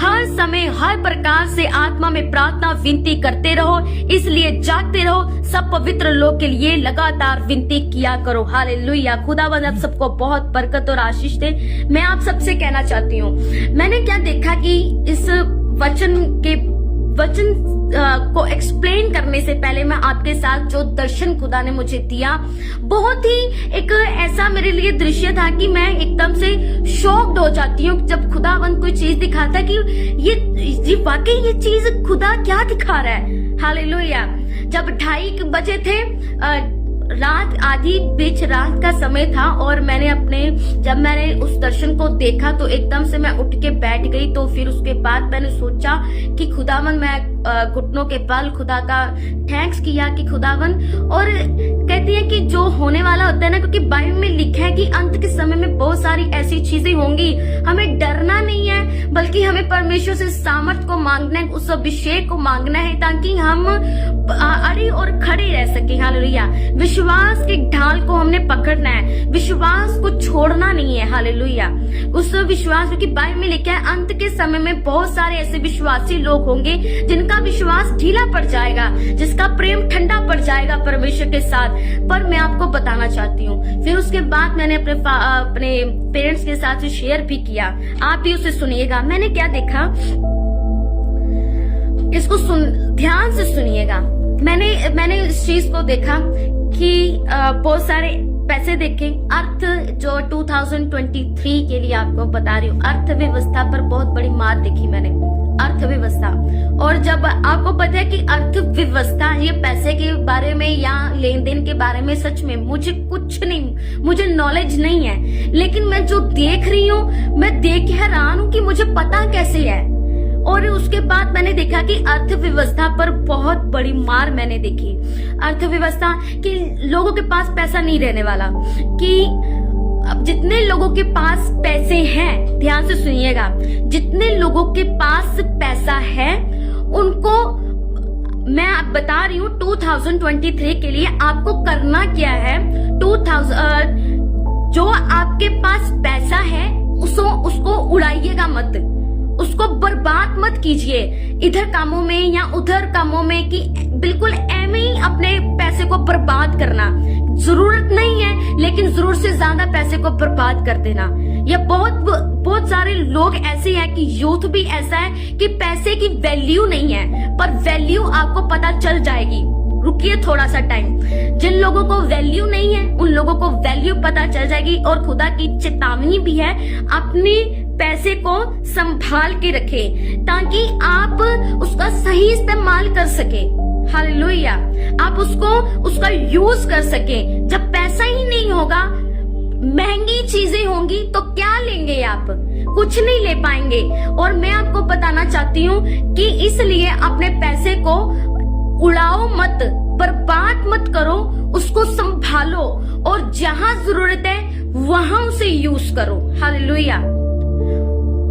हर समय हर प्रकार से आत्मा में प्रार्थना विनती करते रहो, इसलिए जागते रहो, सब पवित्र लोग के लिए लगातार विनती किया करो। हालेलुया। खुदावंद आप सबको बहुत बरकत और आशीष दे। मैं आप सबसे कहना चाहती हूँ, मैंने क्या देखा कि इस वचन को एक्सप्लेन करने से पहले मैं आपके साथ जो दर्शन खुदा ने मुझे दिया, बहुत ही एक ऐसा मेरे लिए दृश्य था कि मैं एकदम से शॉक्ड हो जाती हूँ जब खुदावंद कोई चीज दिखाता कि ये वाकई ये चीज खुदा क्या दिखा रहा है। हालेलुया। जब 2:30 बजे थे, रात आधी बीच रात का समय था, और जब मैंने उस दर्शन को देखा तो एकदम से मैं उठ के बैठ गई। तो फिर उसके बाद मैंने सोचा कि खुदावन, मैं घुटनों के बल खुदा का थैंक्स किया कि खुदावन। और कहती है कि जो होने वाला होता है ना, क्योंकि बाइबल में लिखा है कि अंत के समय में बहुत सारी ऐसी चीजें होंगी, हमें डरना नहीं है बल्कि हमें परमेश्वर से सामर्थ को मांगना है, उस अभिषेक को मांगना है ताकि हम अड़े और खड़े रह सके। हालेलुया। विश्वास की ढाल को हमने पकड़ना है, विश्वास को छोड़ना नहीं है। हालेलुया। उस विश्वास, क्योंकि बाइबल में लिखा है अंत के समय में बहुत सारे ऐसे विश्वासी लोग होंगे जिनका विश्वास ढीला पड़ जाएगा, जिसका प्रेम ठंडा पड़ जाएगा परमेश्वर के साथ। पर मैं आपको बताना चाहती हूँ, फिर उसके बाद मैंने अपने पेरेंट्स के साथ शेयर भी किया, आप भी उसे सुनिएगा। मैंने क्या देखा, इसको ध्यान से सुनिएगा। मैंने इस चीज को देखा कि बहुत सारे पैसे देखे। अर्थ जो 2023 के लिए आपको बता रही हूँ, अर्थव्यवस्था पर बहुत बड़ी मार देखी मैंने, अर्थव्यवस्था। और जब आपको पता है कि अर्थव्यवस्था, ये पैसे के बारे में या लेन देन के बारे में सच में मुझे कुछ नहीं, मुझे नॉलेज नहीं है, लेकिन मैं जो देख रही हूँ, मैं देख के हैरान हूँ कि मुझे पता कैसे है। और उसके बाद मैंने देखा कि अर्थव्यवस्था पर बहुत बड़ी मार मैंने देखी। अर्थव्यवस्था कि लोगों के पास पैसा नहीं रहने वाला, कि अब जितने लोगों के पास पैसे हैं, ध्यान से सुनिएगा, जितने लोगों के पास पैसा है उनको मैं आप बता रही हूँ 2023 के लिए आपको करना क्या है। जो आपके पास पैसा है उसको उड़ाइएगा मत, उसको बर्बाद मत कीजिए इधर कामों में या उधर कामों में, कि बिल्कुल ऐਵੇਂ ही अपने पैसे को बर्बाद करना। जरूरत नहीं है लेकिन जरूरत से ज्यादा पैसे को बर्बाद कर देना। ये बहुत सारे लोग ऐसे हैं कि यूथ भी ऐसा है कि पैसे की वैल्यू नहीं है, पर वैल्यू आपको पता चल जाएगी। रुकिए थोड़ा सा टाइम। जिन लोगों को वैल्यू नहीं है उन लोगों को वैल्यू पता चल जाएगी। और खुदा की चेतावनी भी है, अपने पैसे को संभाल के रखें ताकि आप उसका सही इस्तेमाल कर सके। हालेलुया, आप उसका यूज कर सके। जब पैसा ही नहीं होगा, महंगी चीजें होंगी तो क्या लेंगे आप? कुछ नहीं ले पाएंगे। और मैं आपको बताना चाहती हूँ कि इसलिए अपने पैसे को उड़ाओ मत, बर्बाद मत करो, उसको संभालो और जहां जरूरत है वहां उसे यूज करो। हालेलुया।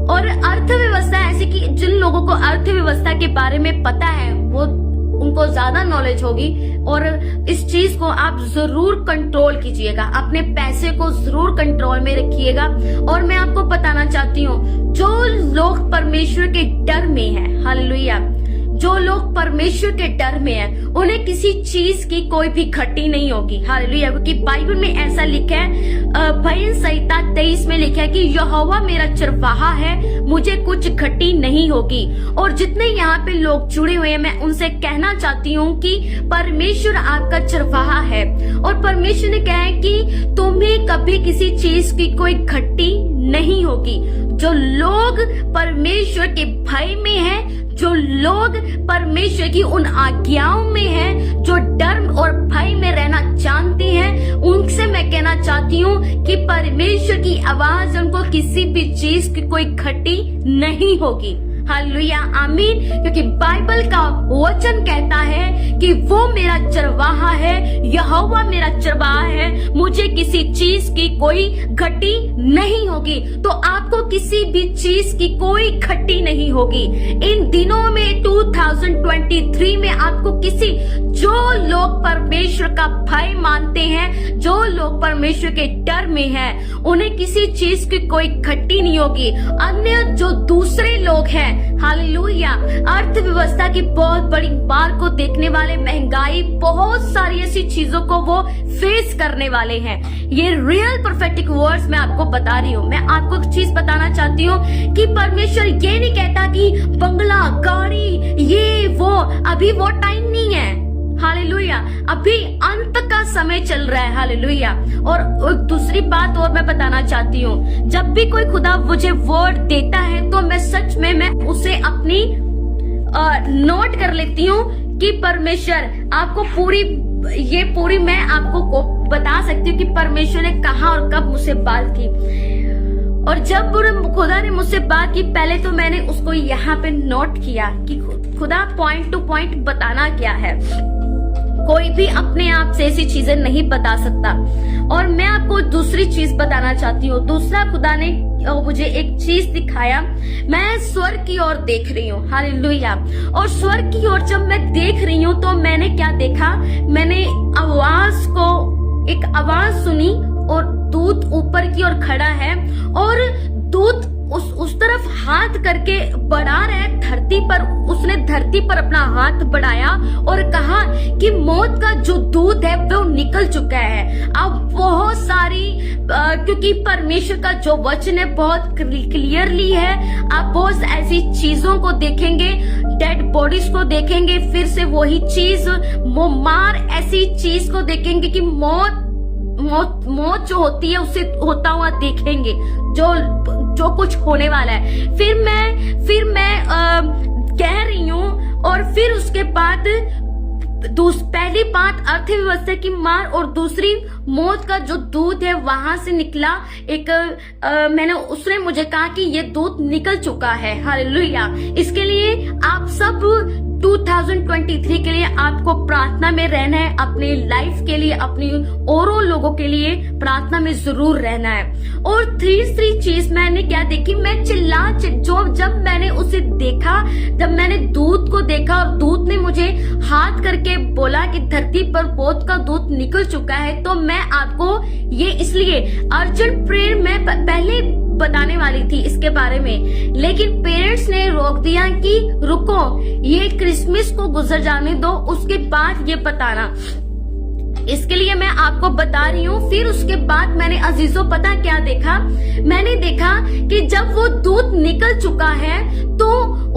और अर्थव्यवस्था ऐसी कि जिन लोगों को अर्थव्यवस्था के बारे में पता है वो उनको ज्यादा नॉलेज होगी। और इस चीज को आप जरूर कंट्रोल कीजिएगा, अपने पैसे को जरूर कंट्रोल में रखिएगा। और मैं आपको बताना चाहती हूँ, जो लोग परमेश्वर के डर में हैं, हालेलुया, जो लोग परमेश्वर के डर में हैं, उन्हें किसी चीज की कोई भी घटी नहीं होगी। हालेलुया, क्योंकि बाइबल में ऐसा लिखा है, भजन संहिता 23 में लिखा है कि यहोवा मेरा चरवाहा है, मुझे कुछ घटी नहीं होगी। और जितने यहाँ पे लोग जुड़े हुए हैं, मैं उनसे कहना चाहती हूँ कि परमेश्वर आपका चरवाहा है और परमेश्वर ने कहा है कि तुम्हें कभी किसी चीज की कोई घटी नहीं होगी। जो लोग परमेश्वर के भय में हैं, जो लोग परमेश्वर की उन आज्ञाओं में हैं, जो डर और भय में रहना जानते हैं, उनसे मैं कहना चाहती हूँ कि परमेश्वर की आवाज उनको किसी भी चीज की कोई घटी नहीं होगी। हालेलुया, आमीन। क्योंकि बाइबल का वचन कहता है कि वो मेरा चरवाहा है, यहोवा मेरा चरवाहा है, मुझे किसी चीज की कोई घटी नहीं होगी। तो आपको किसी भी चीज की कोई घटी नहीं होगी। इन दिनों में 2023 में आपको किसी, जो लोग परमेश्वर का भय मानते हैं, जो लोग परमेश्वर के डर में हैं, उन्हें किसी चीज की कोई घटी नहीं होगी। अन्य जो दूसरे लोग हैं, हालेलुया, अर्थव्यवस्था की बहुत बड़ी मार को देखने वाले, महंगाई, बहुत सारी ऐसी चीजों को वो फेस करने वाले हैं। ये रियल प्रोफेटिक वर्ड्स मैं आपको बता रही हूँ। मैं आपको एक चीज बताना चाहती हूँ कि परमेश्वर ये नहीं कहता कि बंगला, गाड़ी, ये वो, अभी वो टाइम नहीं है। हालेलुया, अभी अंत का समय चल रहा है। हालेलुया। और दूसरी बात और मैं बताना चाहती हूँ, जब भी कोई खुदा मुझे वर्ड देता है तो मैं सच में मैं उसे अपनी नोट कर लेती हूँ कि परमेश्वर आपको पूरी मैं आपको बता सकती हूँ कि परमेश्वर ने कहा और कब मुझसे बात की। और जब खुदा ने मुझसे बात की, पहले तो मैंने उसको यहाँ पे नोट किया कि खुदा पॉइंट टू पॉइंट बताना क्या है। कोई भी अपने आप से ऐसी चीजें नहीं बता सकता। और मैं आपको दूसरी चीज बताना चाहती हूँ। दूसरा, खुदा ने मुझे एक चीज दिखाया। मैं स्वर्ग की ओर देख रही हूँ, हालेलुया। और स्वर्ग की ओर जब मैं देख रही हूँ तो मैंने क्या देखा, मैंने एक आवाज सुनी और दूत ऊपर की ओर खड़ा है और दूत उस तरफ हाथ करके बढ़ा रहा है धरती पर। उसने धरती पर अपना हाथ बढ़ाया और कहा कि मौत का जो दूत है वो निकल चुका है। अब बहुत सारी क्योंकि परमेश्वर का जो वचन है बहुत क्लियरली है, आप बहुत ऐसी चीजों को देखेंगे, डेड बॉडीज को देखेंगे, फिर से वही चीज ऐसी चीज को देखेंगे कि मौत जो होती है उसे होता हुआ देखेंगे, जो कुछ होने वाला है। फिर मैं कह रही हूँ। और फिर उसके बाद पहली बात अर्थव्यवस्था की मार और दूसरी मौत का जो दूत है वहां से निकला एक उसने मुझे कहा कि ये दूत निकल चुका है। हालेलुया। इसके लिए आप सब 2023 के लिए आपको प्रार्थना में रहना है, अपनी लाइफ के लिए, अपनी औरों लोगों के लिए प्रार्थना में जरूर रहना है। और तीसरी चीज मैंने क्या देखी, मैं जब मैंने उसे देखा, जब मैंने दूत को देखा और दूत ने मुझे हाथ करके बोला कि धरती पर मौत का दूत निकल चुका है, तो मैं आपको ये इसलिए अर्जेंट प्रेयर में पहले बताने वाली थी इसके बारे में, लेकिन पेरेंट्स ने रोक दिया कि रुको, ये क्रिसमस को गुजर जाने दो, उसके बाद ये बताना। इसके लिए मैं आपको बता रही हूँ। फिर उसके बाद मैंने अजीजों पता क्या देखा, मैंने देखा कि जब वो दूत निकल चुका है तो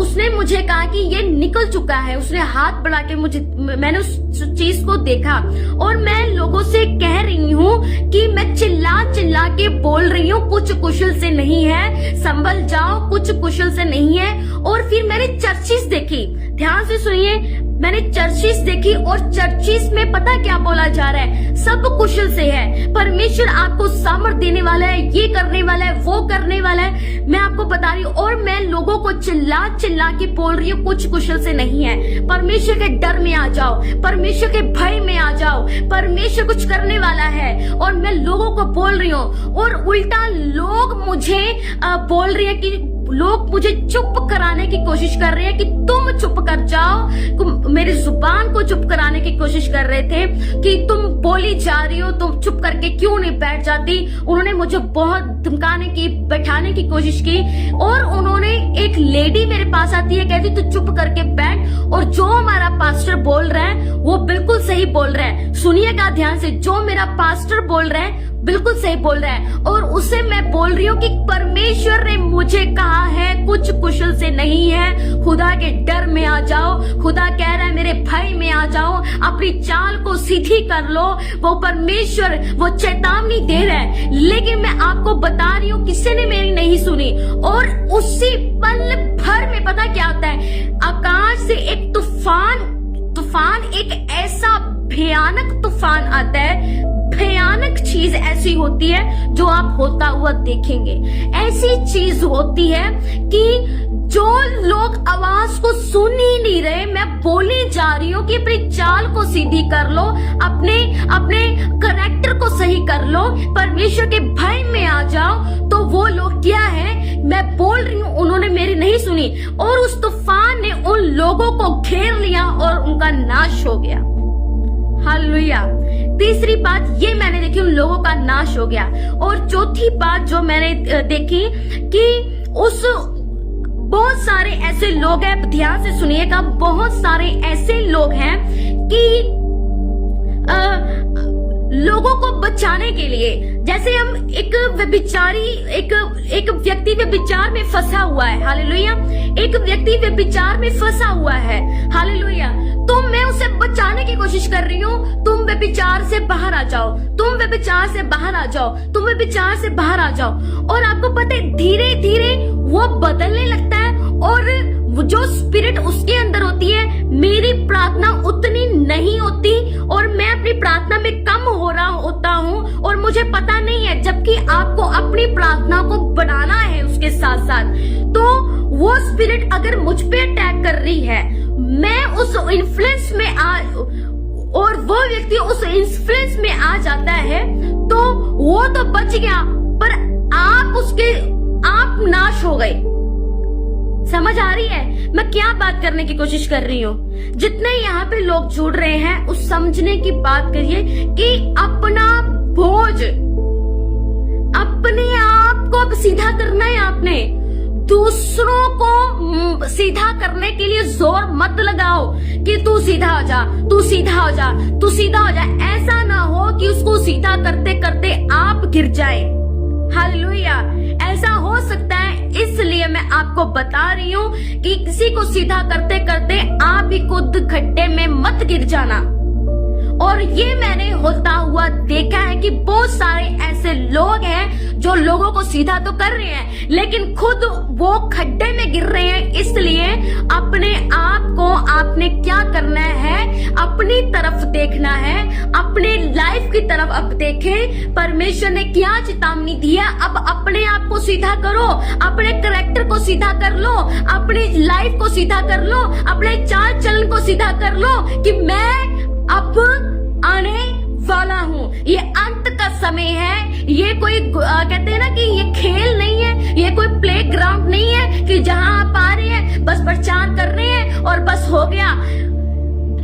उसने मुझे कहा कि ये निकल चुका है। उसने हाथ बढ़ा के मैंने उस चीज को देखा और मैं लोगों से कह रही हूँ कि मैं चिल्ला चिल्ला के बोल रही हूँ कुछ कुशल से नहीं है, संभल जाओ, कुछ कुशल से नहीं है। और फिर मैंने चर्चिस देखी, ध्यान से सुनिए, मैंने चर्चिस देखी और चर्चिस में पता क्या बोला जा रहा है, सब कुशल से है, परमेश्वर आपको सामर्थ देने वाला है, ये करने वाला है, वो करने वाला है। मैं आपको बता रही हूँ और मैं लोगों को चिल्ला चिल्ला के बोल रही हूँ कुछ कुशल से नहीं है। परमेश्वर के डर में आ जाओ, परमेश्वर के भय में आ जाओ, परमेश्वर कुछ करने वाला है। और मैं लोगों को बोल रही हूँ और उल्टा लोग मुझे बोल रही है कि लोग मुझे चुप कराने की कोशिश कर रहे हैं कि तुम चुप कर जाओ। मेरी जुबान को चुप कराने की कोशिश कर रहे थे कि तुम बोली जा रही हो, तुम चुप करके क्यों नहीं बैठ जाती। उन्होंने मुझे बहुत धमकाने की, बैठाने की कोशिश की। और उन्होंने, एक लेडी मेरे पास आती है, कहती तू चुप करके बैठ, और जो हमारा पास्टर बोल रहा है वो बिल्कुल सही बोल रहा है। सुनिएगा ध्यान से, जो मेरा पास्टर बोल रहा है बिल्कुल सही बोल रहा है। और उसे मैं बोल रही हूँ कि परमेश्वर ने मुझे कहा है कुछ कुशल से नहीं है, खुदा के डर में आ जाओ। खुदा कह रहा है मेरे भय में आ जाओ, अपनी चाल को सीधी कर लो। वो परमेश्वर वो चेतावनी दे रहा है, लेकिन मैं आपको बता रही हूँ किसी ने मेरी नहीं सुनी। और उसी पल भर में पता क्या होता है, आकाश से एक तूफान, एक ऐसा भयानक तूफान आता है, भयानक चीज ऐसी होती है जो आप होता हुआ देखेंगे। ऐसी चीज होती है कि जो लोग आवाज को सुन ही नहीं रहे, मैं बोली जा रही हूँ कि अपनी चाल को सीधी कर लो, अपने करैक्टर को सही कर लो, परमेश्वर के भय में आ जाओ। तो वो लोग क्या है, मैं बोल रही हूँ, उन्होंने मेरी नहीं सुनी और उस तूफान ने उन लोगों को घेर लिया और उनका नाश हो गया। हालेलुया। तीसरी बात ये मैंने देखी, उन लोगों का नाश हो गया। और चौथी बात जो मैंने देखी कि उस बहुत सारे ऐसे लोग हैं, ध्यान से सुनिएगा, बहुत सारे ऐसे लोग हैं कि लोगों को बचाने के लिए, जैसे हम एक व्यक्ति व्यभिचार में फंसा हुआ है, हालेलुया, एक व्यक्ति व्यभिचार में फंसा हुआ है, हालेलुया, तो मैं उसे बचाने की कोशिश कर रही हूँ, तुम व्यभिचार से बाहर आ जाओ, तुम व्यभिचार से बाहर आ जाओ, तुम व्यभिचार से बाहर आ जाओ। और आपको पता है धीरे धीरे वो बदलने लगता है और जो स्पिरिट उसके अंदर होती है, मेरी प्रार्थना उतनी नहीं होती और मैं अपनी प्रार्थना में कम हो रहा होता हूँ और मुझे पता नहीं है, जबकि आपको अपनी प्रार्थना को बढ़ाना है उसके साथ साथ। तो वो स्पिरिट अगर मुझ पे अटैक कर रही है, मैं उस इन्फ्लुएंस में और वो व्यक्ति उस इन्फ्लुएंस में आ जाता है, तो वो तो बच गया, पर आप नाश हो गए। समझ आ रही है मैं क्या बात करने की कोशिश कर रही हूँ? जितने यहाँ पे लोग जुड़ रहे हैं, उस समझने की बात करिए कि अपना बोझ अपने आप को अब सीधा करना है। आपने दूसरों को सीधा करने के लिए जोर मत लगाओ कि तू सीधा हो जा, तू सीधा हो जा, तू सीधा हो जा। ऐसा ना हो कि उसको सीधा करते करते आप गिर जाए। हालेलुया। ऐसा हो सकता है, इसलिए मैं आपको बता रही हूँ कि किसी को सीधा करते करते आप भी खुद गड्ढे में मत गिर जाना। और ये मैंने होता हुआ देखा है कि बहुत सारे ऐसे लोग हैं जो लोगों को सीधा तो कर रहे हैं, लेकिन खुद वो खड्डे में गिर रहे हैं। इसलिए अपने आप को आपने क्या करना है, अपनी तरफ देखना है, अपने लाइफ की तरफ अब देखें परमेश्वर ने क्या चेतावनी दी है। अब अपने आप को सीधा करो, अपने कैरेक्टर को सीधा कर लो, अपनी लाइफ को सीधा कर लो, अपने चाल चलन को सीधा कर लो कि मैं अब आने वाला हूँ। ये अंत का समय है। ये कोई कहते हैं ना कि ये खेल नहीं है, ये कोई प्ले ग्राउंड नहीं है कि जहां आप आ रहे हैं बस प्रचार कर रहे हैं और बस हो गया।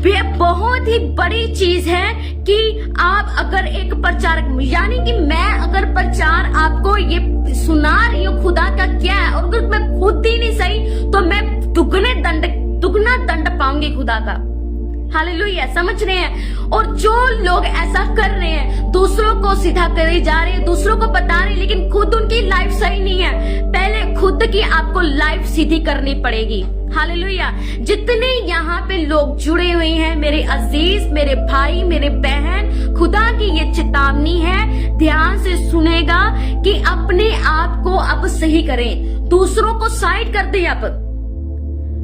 ये बहुत ही बड़ी चीज है कि आप अगर एक प्रचारक, यानी कि मैं अगर प्रचार आपको ये सुना रही हूँ खुदा का क्या है, और अगर मैं खुद ही नहीं सही तो मैं दुगना दंड पाऊंगी खुदा का। हालेलुया। समझ रहे हैं? और जो लोग ऐसा कर रहे हैं, दूसरों को सीधा करे जा रहे हैं, दूसरों को बता रहे हैं, लेकिन खुद उनकी लाइफ सही नहीं है। पहले खुद की आपको लाइफ सीधी करनी पड़ेगी। हालेलुया। जितने यहाँ पे लोग जुड़े हुए हैं मेरे अजीज, मेरे भाई, मेरे बहन, खुदा की ये चेतावनी है, ध्यान से सुनेगा कि अपने आप को अब सही करें, दूसरों को साइड कर दें।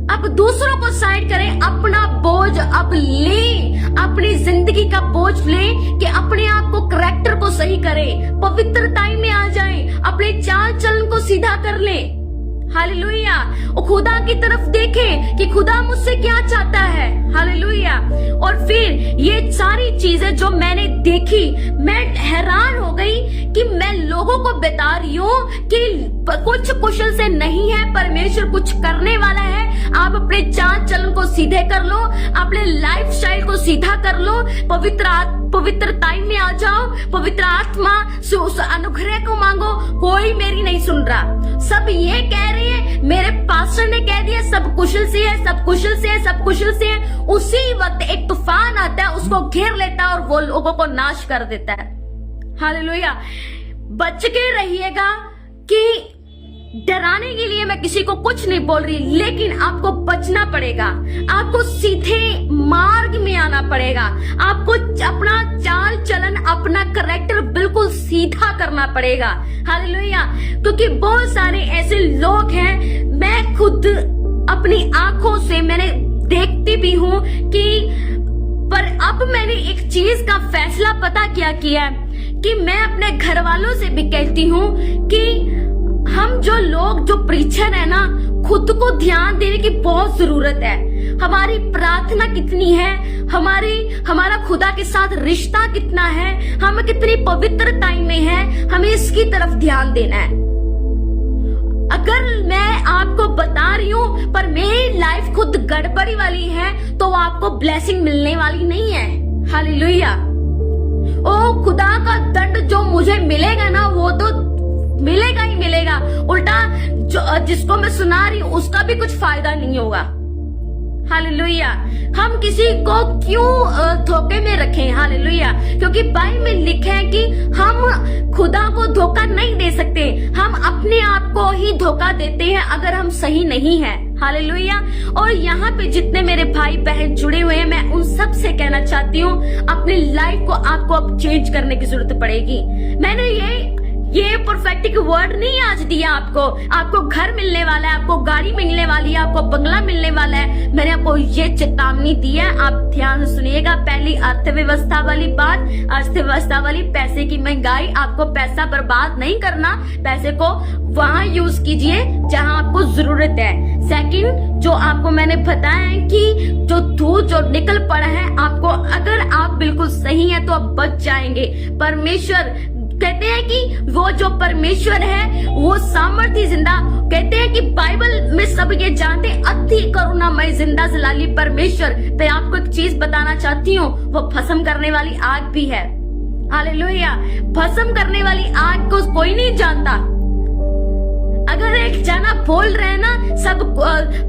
अब दूसरों को साइड करें, अपना बोझ अब लें, अपनी जिंदगी का बोझ लें कि अपने आप को, करैक्टर को सही करें, पवित्रताई में आ जाएं, अपने चाल चलन को सीधा कर लें। हालेलुया। और खुदा की तरफ देखें कि खुदा मुझसे क्या चाहता है। हालेलुया। और फिर ये सारी चीजें जो मैंने देखी, मैं हैरान हो गई कि मैं लोगों को बता रही हूँ कि कुछ कुशल से नहीं है, परमेश्वर कुछ करने वाला है। आप अपने चाल चलन को सीधे कर लो, अपने लाइफ स्टाइल को सीधा कर लो, पवित्रताई में आ जाओ, पवित्र आत्मा से उस अनुग्रह को मांगो। कोई मेरी नहीं सुन रहा, सब ये कह रहे हैं, मेरे पास्टर ने कह दिया सब कुशल से है, सब कुशल से है, सब कुशल से है। उसी वक्त एक तूफान आता है, उसको घेर लेता है और वो लोगों को नाश कर देता है। हालेलुया। बच के रहिएगा कि डराने के लिए मैं किसी को कुछ नहीं बोल रही, लेकिन आपको बचना पड़ेगा, आपको सीधे मार्ग में आना पड़ेगा, आपको अपना चाल चलन, अपना करैक्टर बिल्कुल सीधा करना पड़ेगा। हालेलुया। क्योंकि बहुत सारे ऐसे लोग हैं, मैं खुद अपनी आंखों से मैंने देखती भी हूं कि, पर अब मैंने एक चीज का फैसला पता क्या किया कि मैं अपने घर वालों से भी कहती हूं कि हम जो लोग, जो प्रीचर है ना, खुद को ध्यान देने की बहुत जरूरत है। हमारी प्रार्थना कितनी है, हमारा खुदा के साथ रिश्ता कितना है, हम कितनी पवित्रताई में है, हमें इसकी तरफ ध्यान देना है। अगर मैं आपको बता रही हूँ पर मेरी लाइफ खुद गड़बड़ी वाली है, तो आपको ब्लेसिंग मिलने वाली नहीं है। हालेलुया। ओ खुदा का दंड जो मुझे मिलेगा ना, वो तो मिलेगा ही मिलेगा, उल्टा जो जिसको मैं सुना रही हूँ उसका भी कुछ फायदा नहीं होगा। हालेलुया। हम किसी को क्यों धोखे में रखें। हालेलुया। क्योंकि बाइबल में लिखा है कि हम खुदा को धोखा नहीं दे सकते, हम अपने आप को ही धोखा देते हैं अगर हम सही नहीं हैं। हालेलुया। और यहाँ पे जितने मेरे भाई बहन जुड़े हुए हैं, मैं उन सब से कहना चाहती हूँ, अपनी लाइफ को आपको अब चेंज करने की जरूरत पड़ेगी। मैंने ये परफेक्टिक वर्ड नहीं आज दिया आपको घर मिलने वाला है, आपको गाड़ी मिलने वाली है, आपको बंगला मिलने वाला है। मैंने आपको ये चेतावनी दी है, आप ध्यान से सुनिएगा। पहली अर्थव्यवस्था वाली बात, अर्थव्यवस्था वाली, पैसे की महंगाई, आपको पैसा बर्बाद नहीं करना, पैसे को वहां यूज कीजिए जहां आपको जरूरत है। सेकंड, जो आपको मैंने बताया है कि जो दूध जो निकल पड़ा है, आपको अगर आप बिल्कुल सही है तो आप बच जाएंगे। परमेश्वर कहते हैं कि वो जो परमेश्वर है वो सामर्थी जिंदा, कहते हैं कि बाइबल में सब ये जानते, अति करुणामय जिंदा जलाली परमेश्वर पे आपको एक चीज बताना चाहती हूँ, वो भस्म करने वाली आग भी है। हालेलुया। भस्म करने वाली आग को कोई नहीं जानता। अगर एक जना बोल रहे हैं ना सब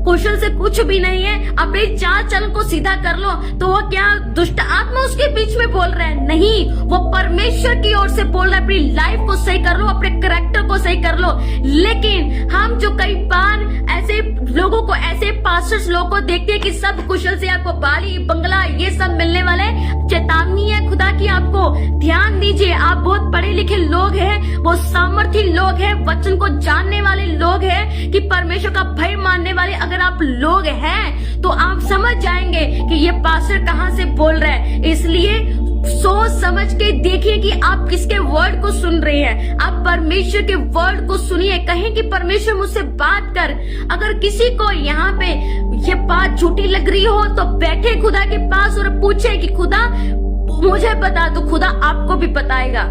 कुशल से कुछ भी नहीं है, अपने चाल चलन को सीधा कर लो, तो वो क्या दुष्ट आत्मा उसके बीच में बोल रहे हैं? नहीं, वो परमेश्वर की ओर से बोल रहा है, अपनी लाइफ को सही कर लो, अपने करैक्टर को सही कर लो। लेकिन हम जो कई बार ऐसे लोगों को, ऐसे पास्टर्स लोगों को देखते हैं कि सब कुशल से आपको बाली बंगला ये सब मिलने वाले। चेतावनी है खुदा की, आपको ध्यान दीजिए। आप बहुत पढ़े लिखे लोग हैं, वो सामर्थी लोग हैं, वचन को जानने वाले लोग हैं, कि परमेश्वर का भय मानने वाले अगर आप लोग हैं तो आप समझ जाएंगे कि ये पास्टर कहां से बोल रहा है। इसलिए सोच समझ के देखिए कि आप किसके वर्ड को सुन रहे हैं। आप परमेश्वर के वर्ड को सुनिए। कहें कि परमेश्वर मुझसे बात कर। अगर किसी को यहाँ पे ये बात झूठी लग रही हो तो बैठे खुदा के पास और पूछे कि खुदा मुझे बता दो, खुदा आपको भी बताएगा।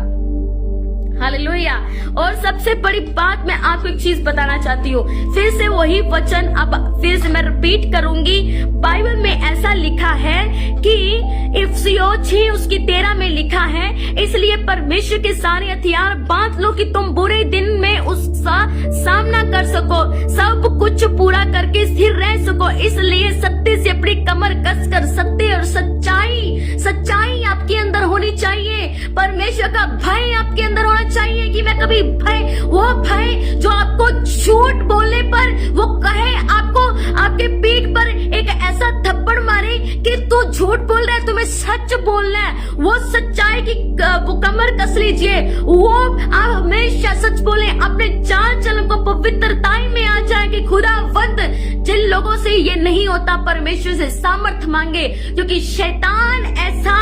हालेलुया। और सबसे बड़ी बात मैं आपको एक चीज बताना चाहती हूँ, फिर से वही वचन अब फिर से मैं रिपीट करूंगी। बाइबल में ऐसा लिखा है कि इफिसियों 6 उसकी 13 में लिखा है, इसलिए परमेश्वर के सारे हथियार बांध लो कि तुम बुरे दिन में उसका सामना कर सको, सब कुछ पूरा करके स्थिर रह सको। इसलिए सत्य से अपनी कमर कसकर सत्य और सच्चाई आपके अंदर होनी चाहिए। परमेश्वर का भय आपके अंदर होना चाहिए कि मैं कभी वो भय जो आपको झूठ बोलने पर वो कहे, आपको आपके झूठ बोल रहे हैं, तुम्हें सच बोलना है। वो सच्चाई की वो कमर कस लीजिए, वो आप हमेशा सच बोले, अपने चाल चलन को पवित्रताई में आ जाए कि खुदावंद जिन लोगों से ये नहीं होता परमेश्वर से सामर्थ मांगे, क्योंकि शैतान ऐसा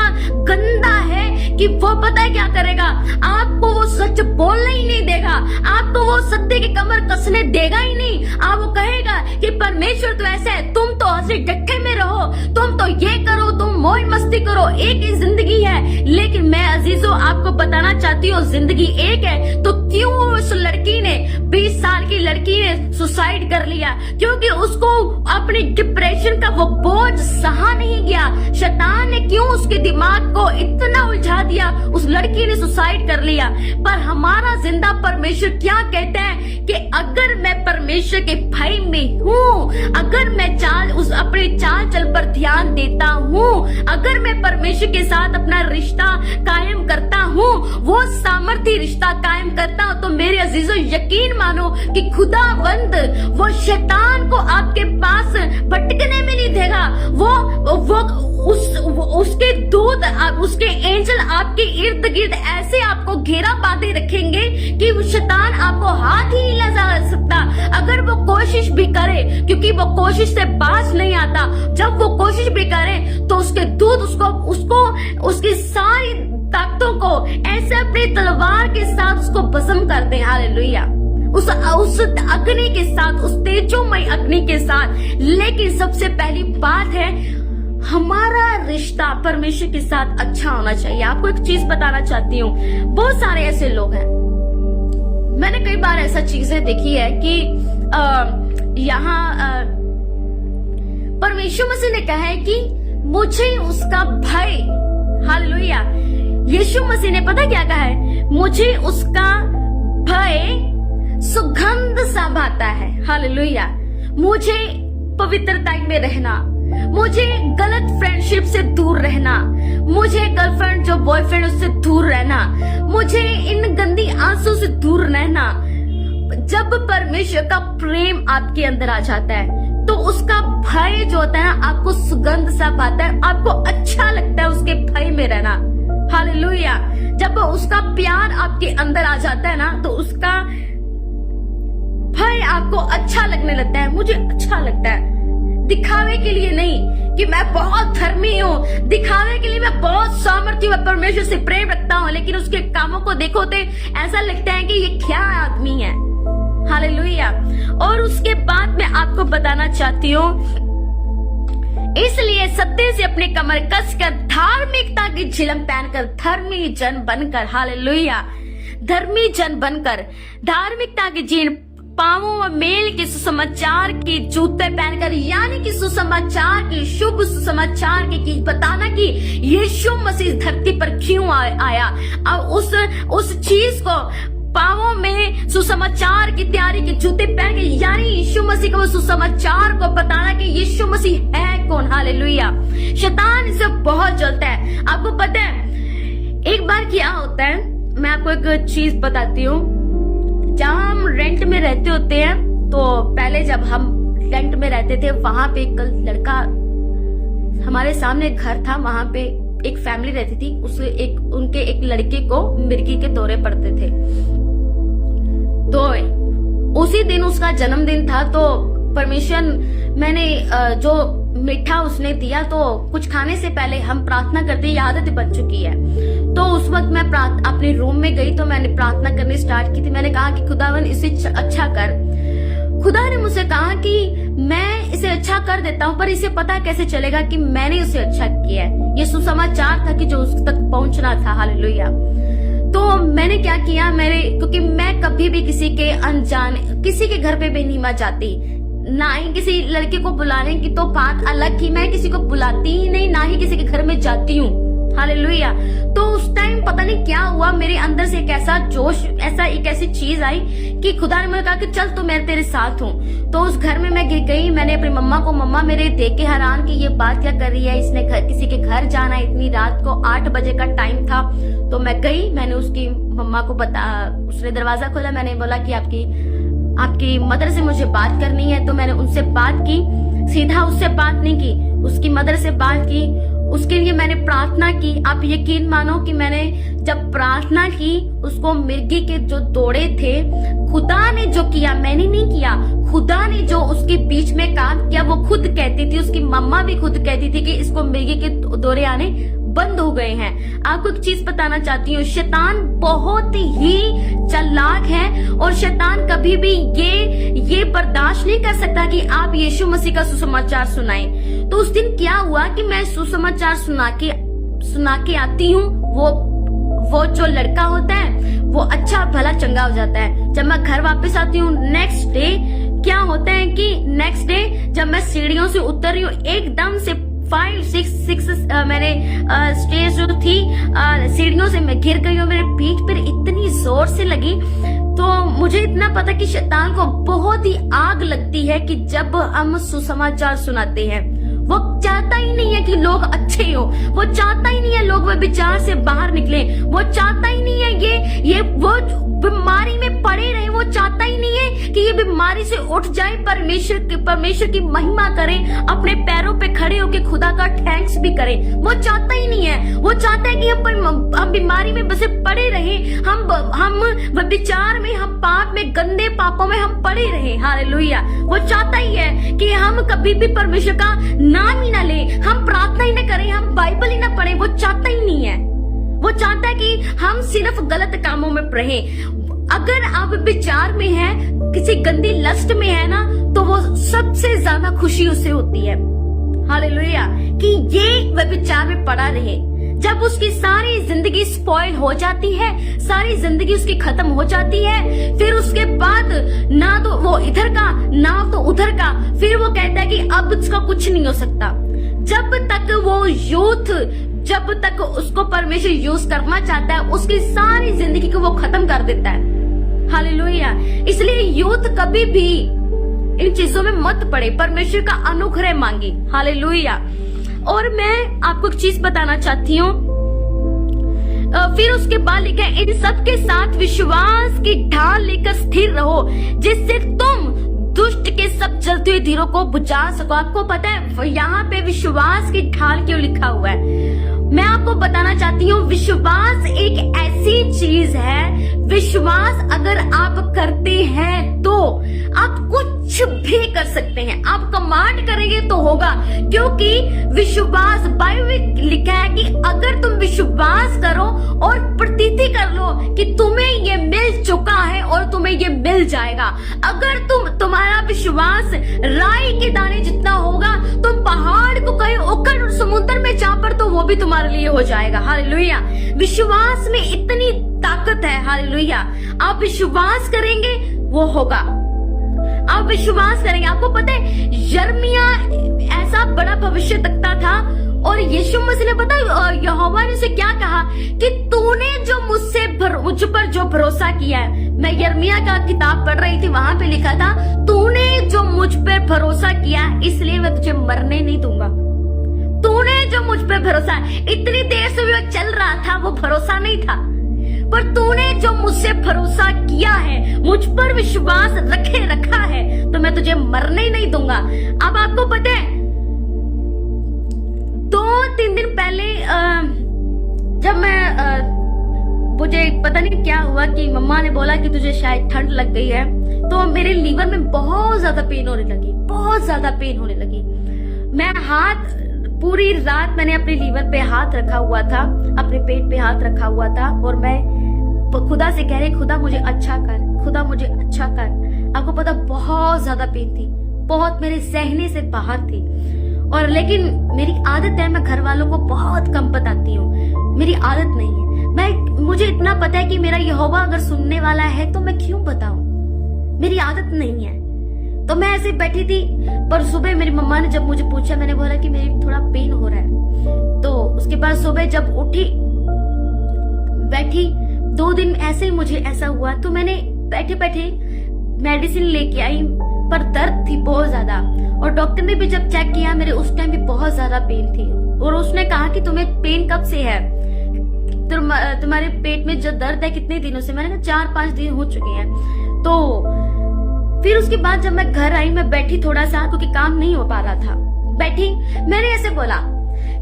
गंदा है कि वो पता है क्या करेगा, आपको वो सच बोलने ही नहीं देगा, आपको वो सत्य की कमर कसने देगा ही नहीं। आप वो कहेगा कि परमेश्वर तो ऐसा है, तुम तो हंसी डट्ठे में रहो, तुम तो ये करो, तुम मौज मस्ती करो, एक ही जिंदगी है। लेकिन मैं अजीजों आपको बताना चाहती हूँ, जिंदगी एक है तो क्यों उस लड़की ने 20 साल की लड़की ने सुसाइड कर लिया? क्योंकि उसको अपनी डिप्रेशन का वो बोझ सहा नहीं गया। शैतान ने क्यों उसके दिमाग को इतना उलझा दिया, उस लड़की ने सुसाइड कर लिया। पर हमारा जिंदा परमेश्वर क्या कहते हैं कि अगर मैं परमेश्वर के भय में हूँ, अगर मैं अपने चाल चल पर ध्यान देता हूँ, अगर मैं परमेश्वर के साथ अपना रिश्ता कायम करता हूँ, वो सामर्थ्य रिश्ता कायम करता हूँ, तो मेरे अजीजों यकीन मानो कि खुदावंद वो शैतान को आपके पास भटकने में नहीं देगा। उसके दूत, उसके एंजल आपके इर्द गिर्द ऐसे आपको घेरा बांधे रखेंगे कि वो शैतान आपको हाथ ही नहीं लगा सकता। अगर वो कोशिश भी करे, क्योंकि वो कोशिश से बाज नहीं आता, जब वो कोशिश भी करे तो उसके दूत उसको उसकी सारी ताकतों को ऐसे अपनी तलवार के साथ उसको भस्म करते हैं। हालेलुया, उस अग्नि के साथ, उस तेजोमय अग्नि के साथ। लेकिन सबसे पहली बात है, हमारा रिश्ता परमेश्वर के साथ अच्छा होना चाहिए। आपको एक चीज बताना चाहती हूँ, बहुत सारे ऐसे लोग हैं, मैंने कई बार ऐसा चीजें देखी है कि यहाँ परमेश्वर मसीह ने कहा है कि मुझे उसका भय, हालेलुया, यीशु मसीह ने पता क्या कहा है, मुझे उसका भय सुगंध सा भाता है। हालेलुया, मुझे पवित्रता में रहना, मुझे गलत फ्रेंडशिप से दूर रहना, मुझे गर्लफ्रेंड जो बॉयफ्रेंड उससे दूर रहना, मुझे इन गंदी आंसू से दूर रहना। जब परमेश्वर का प्रेम आपके अंदर आ जाता है तो उसका भय जो होता है ना, आपको सुगंध सा पाता है, आपको अच्छा लगता है उसके भय में रहना। हालेलुया, जब उसका प्यार आपके अंदर आ जाता है ना, तो उसका भय आपको अच्छा लगने लगता है। मुझे अच्छा लगता है, दिखावे के लिए नहीं कि मैं बहुत धर्मी हूँ, दिखावे के लिए मैं बहुत सामर्थ्य हूँ, परमेश्वर से प्रेम रखता हूँ, लेकिन उसके कामों को देखो तो ऐसा लगता है कि ये क्या आदमी है। हालेलुया। और उसके बाद मैं आपको बताना चाहती हूँ, इसलिए सत्य से अपनी कमर कसकर धार्मिकता की झिलम पहनकर धर्मी जन बनकर, हालेलुया, धर्मी जन बनकर, धार्मिकता की जीन पांवों में मेल के सुसमाचार के जूते पहनकर, यानी कि सुसमाचार की, शुभ सुसमाचार की बताना कि यीशु मसीह धरती पर क्यों आया, और उस चीज को पांवों में सुसमाचार की तैयारी के जूते पहन के, यानी यीशु मसीह को सुसमाचार को बताना कि यीशु मसीह है कौन। हालेलुया। शैतान इससे बहुत जलता है। आपको पता है एक बार क्या होता है, मैं आपको एक चीज बताती हूँ। जहाँ हम रेंट में रहते होते हैं, तो पहले जब हम रेंट में रहते थे, वहां पे एक लड़का, हमारे सामने एक घर था, वहां पे एक फैमिली रहती थी, उनके एक लड़के को मिर्गी के दौरे पड़ते थे। तो उसी दिन उसका जन्मदिन था, तो परमिशन मैंने जो मीठा उसने दिया, तो कुछ खाने से पहले हम प्रार्थना करते, ये आदत बन चुकी है। तो उस वक्त मैं अपने रूम में गई, तो मैंने प्रार्थना करनी स्टार्ट की थी। मैंने कहा कि खुदावन इसे अच्छा कर। खुदा ने मुझसे कहा कि मैं इसे अच्छा कर देता हूँ, पर इसे पता कैसे चलेगा कि मैंने उसे अच्छा किया है। ये सुसमाचार था कि जो उस तक पहुंचना था। हालेलुया। तो मैंने क्या किया, क्योंकि मैं कभी भी किसी के अनजान, किसी के घर पे भी नहीं जाती, ना ही किसी लड़के को बुलाने की तो बात अलग की, मैं किसी को बुलाती ही नहीं, ना ही किसी के घर में जाती हूँ। हालेलुया। तो उस टाइम पता नहीं क्या हुआ, मेरे अंदर से एक ऐसा जोश, एक ऐसी चीज आई कि खुदा ने मुझे कहा कि चल तो मैं तेरे साथ हूँ। तो उस घर में मैं गई, मैंने अपनी मम्मा को, मम्मा मेरे देख के हैरान कि ये बात क्या कर रही है, इसने किसी के घर जाना, इतनी रात को 8 बजे का टाइम था। तो मैं गई, मैंने उसकी मम्मा को उसने दरवाजा खोला, मैंने बोला कि आपकी मदर से मुझे बात करनी है। तो मैंने उनसे बात की, सीधा उससे बात नहीं की, उसकी मदर से बात की। उसके लिए मैंने प्रार्थना की। आप यकीन मानो कि मैंने जब प्रार्थना की, उसको मिर्गी के जो दौड़े थे, खुदा ने जो किया, मैंने नहीं किया, खुदा ने जो उसके बीच में काम किया, वो खुद कहती थी, उसकी मम्मा भी खुद कहती थी कि इसको मिर्गी के दौरे आने बंद हो गए हैं। आपको एक चीज बताना चाहती हूँ, शैतान बहुत ही चालाक है और शैतान कभी भी ये बर्दाश्त नहीं कर सकता कि आप यीशु मसीह का सुसमाचार सुनाएं। तो उस दिन क्या हुआ कि मैं सुसमाचार सुना के आती हूँ, वो जो लड़का होता है वो अच्छा भला चंगा हो जाता है। जब मैं घर वापस आती हूँ नेक्स्ट डे, क्या होता है कि नेक्स्ट डे जब मैं सीढ़ियों से उतर रही हूँ, एकदम से 5-6 मैंने स्टेज जो थी सीढ़ियों से मैं गिर गई हूँ। मेरे पीठ पर इतनी जोर से लगी। तो मुझे इतना पता कि शैतान को बहुत ही आग लगती है कि जब हम सुसमाचार सुनाते हैं, वो चाहता ही नहीं है कि लोग अच्छे हो, वो चाहता ही नहीं है लोग व्यभिचार से बाहर निकले, वो चाहता ही नहीं है ये वो बीमारी में पड़े रहे, वो चाहता ही नहीं है कि ये बीमारी से उठ जाए, परमेश्वर की महिमा करें, अपने पैरों पे खड़े होकर खुदा का थैंक्स भी करें। वो चाहता ही नहीं है। वो चाहता है कि हम बीमारी में बसे पड़े रहे, हम व्यभिचार में, हम पाप में, गंदे पापों में हम पड़े रहे। हालेलुया। वो चाहता ही है कि हम कभी भी परमेश्वर का नाम ही ना ले, हम प्रार्थना ही ना करें, हम बाइबल ही ना पढ़े। वो चाहता ही नहीं है। वो चाहता है कि हम सिर्फ गलत कामों में रहें। अगर आप विचार में हैं, किसी गंदी लस्ट में है ना, तो वो सबसे ज्यादा खुशी उससे होती है। हालेलुया। कि ये व्यभिचार में पड़ा रहे। जब उसकी सारी जिंदगी स्पॉइल हो जाती है, सारी जिंदगी उसकी खत्म हो जाती है, फिर उसके बाद ना तो वो इधर का ना तो उधर का, फिर वो कहता है कि अब उसका कुछ नहीं हो सकता। जब तक उसको परमेश्वर यूज करना चाहता है, उसकी सारी जिंदगी को वो खत्म कर देता है। हालेलुया। इसलिए यूथ कभी भी इन चीजों में मत पड़े, परमेश्वर का अनुग्रह मांगे। हालेलुया। और मैं आपको एक चीज बताना चाहती हूँ, फिर उसके बाद लिखा है, इन सब के साथ विश्वास की ढाल लेकर स्थिर रहो, जिससे तुम दुष्ट के सब जलते हुए धीरों को बुझा सको। आपको पता है यहाँ पे विश्वास की ढाल क्यों लिखा हुआ है? मैं आपको बताना चाहती हूँ, विश्वास एक ऐसी चीज है, विश्वास अगर आप करते हैं तो आप कुछ भी कर सकते हैं। आप कमांड करेंगे तो होगा, क्योंकि विश्वास, बाइबल लिखा है कि अगर तुम विश्वास करो और प्रतीति कर लो कि तुम्हें ये मिल चुका है और तुम्हें ये मिल जाएगा। अगर तुम्हारा विश्वास राई के दाने जितना होगा, तुम पहाड़ को कहीं उखड़ समुद्र में चापर तो वो भी तुम्हारे लिए हो जाएगा। हालेलुया। विश्वास में इतनी ताकत है। हालेलुया। आप विश्वास करेंगे वो होगा, आप विश्वास करेंगे। आपको पता है यिर्मयाह ऐसा बड़ा भविष्य तकता था और यीशु मसीह ने पता यहोवा ने उसे क्या कहा कि तूने जो मुझ पर जो भरोसा किया है। मैं यिर्मयाह का किताब पढ़ रही थी, वहां पे लिखा था, तूने जो मुझ पर भरोसा किया इसलिए मैं तुझे मरने नहीं दूंगा। तूने जो मुझ पर भरोसा, इतनी देर से वो चल रहा था, वो भरोसा नहीं था, पर तूने जो मुझसे भरोसा किया है, मुझ पर विश्वास रखा है, तो मैं तुझे मरने ही नहीं दूंगा। अब आपको पता है 2-3 दिन पहले जब मैं मुझे पता नहीं क्या हुआ कि मम्मा ने बोला कि तुझे शायद ठंड लग गई है, तो मेरे लीवर में बहुत ज्यादा पेन होने लगी, बहुत ज्यादा पेन होने लगी। मैं पूरी रात मैंने अपने लीवर पे हाथ रखा हुआ था, अपने पेट पे हाथ रखा हुआ था, और मैं खुदा से कह रही, खुदा मुझे अच्छा कर, खुदा मुझे अच्छा कर। आपको पता बहुत ज्यादा पेन थी, बहुत मेरे सहने से बाहर थी। और लेकिन मेरी आदत है, मैं घर वालों को बहुत कम बताती हूँ, मेरी आदत नहीं है। मुझे इतना पता है कि मेरा यहोवा अगर सुनने वाला है तो मैं क्यों बताऊं, मेरी आदत नहीं है। तो मैं ऐसे बैठी थी, पर सुबह मेरी मम्मा ने जब मुझे पूछा, मैंने बोला कि मेरी थोड़ा पेन हो रहा है। तो उसके बाद सुबह जब उठी, बैठी, 2 दिन ऐसे ही मुझे ऐसा हुआ, तो मैंने बैठे बैठे मेडिसिन लेके आई, पर दर्द थी बहुत ज्यादा। और डॉक्टर ने भी जब चेक किया, मेरे उस टाइम भी बहुत ज्यादा पेन थी, और उसने कहा कि तुम्हें पेन कब से है, तुम्हारे पेट में जो दर्द है कितने दिनों से? मैंने कहा 4-5 दिन हो चुके हैं। तो फिर उसके बाद जब मैं घर आई, मैं बैठी थोड़ा सा, क्योंकि काम नहीं हो पा रहा था, बैठी, मैंने ऐसे बोला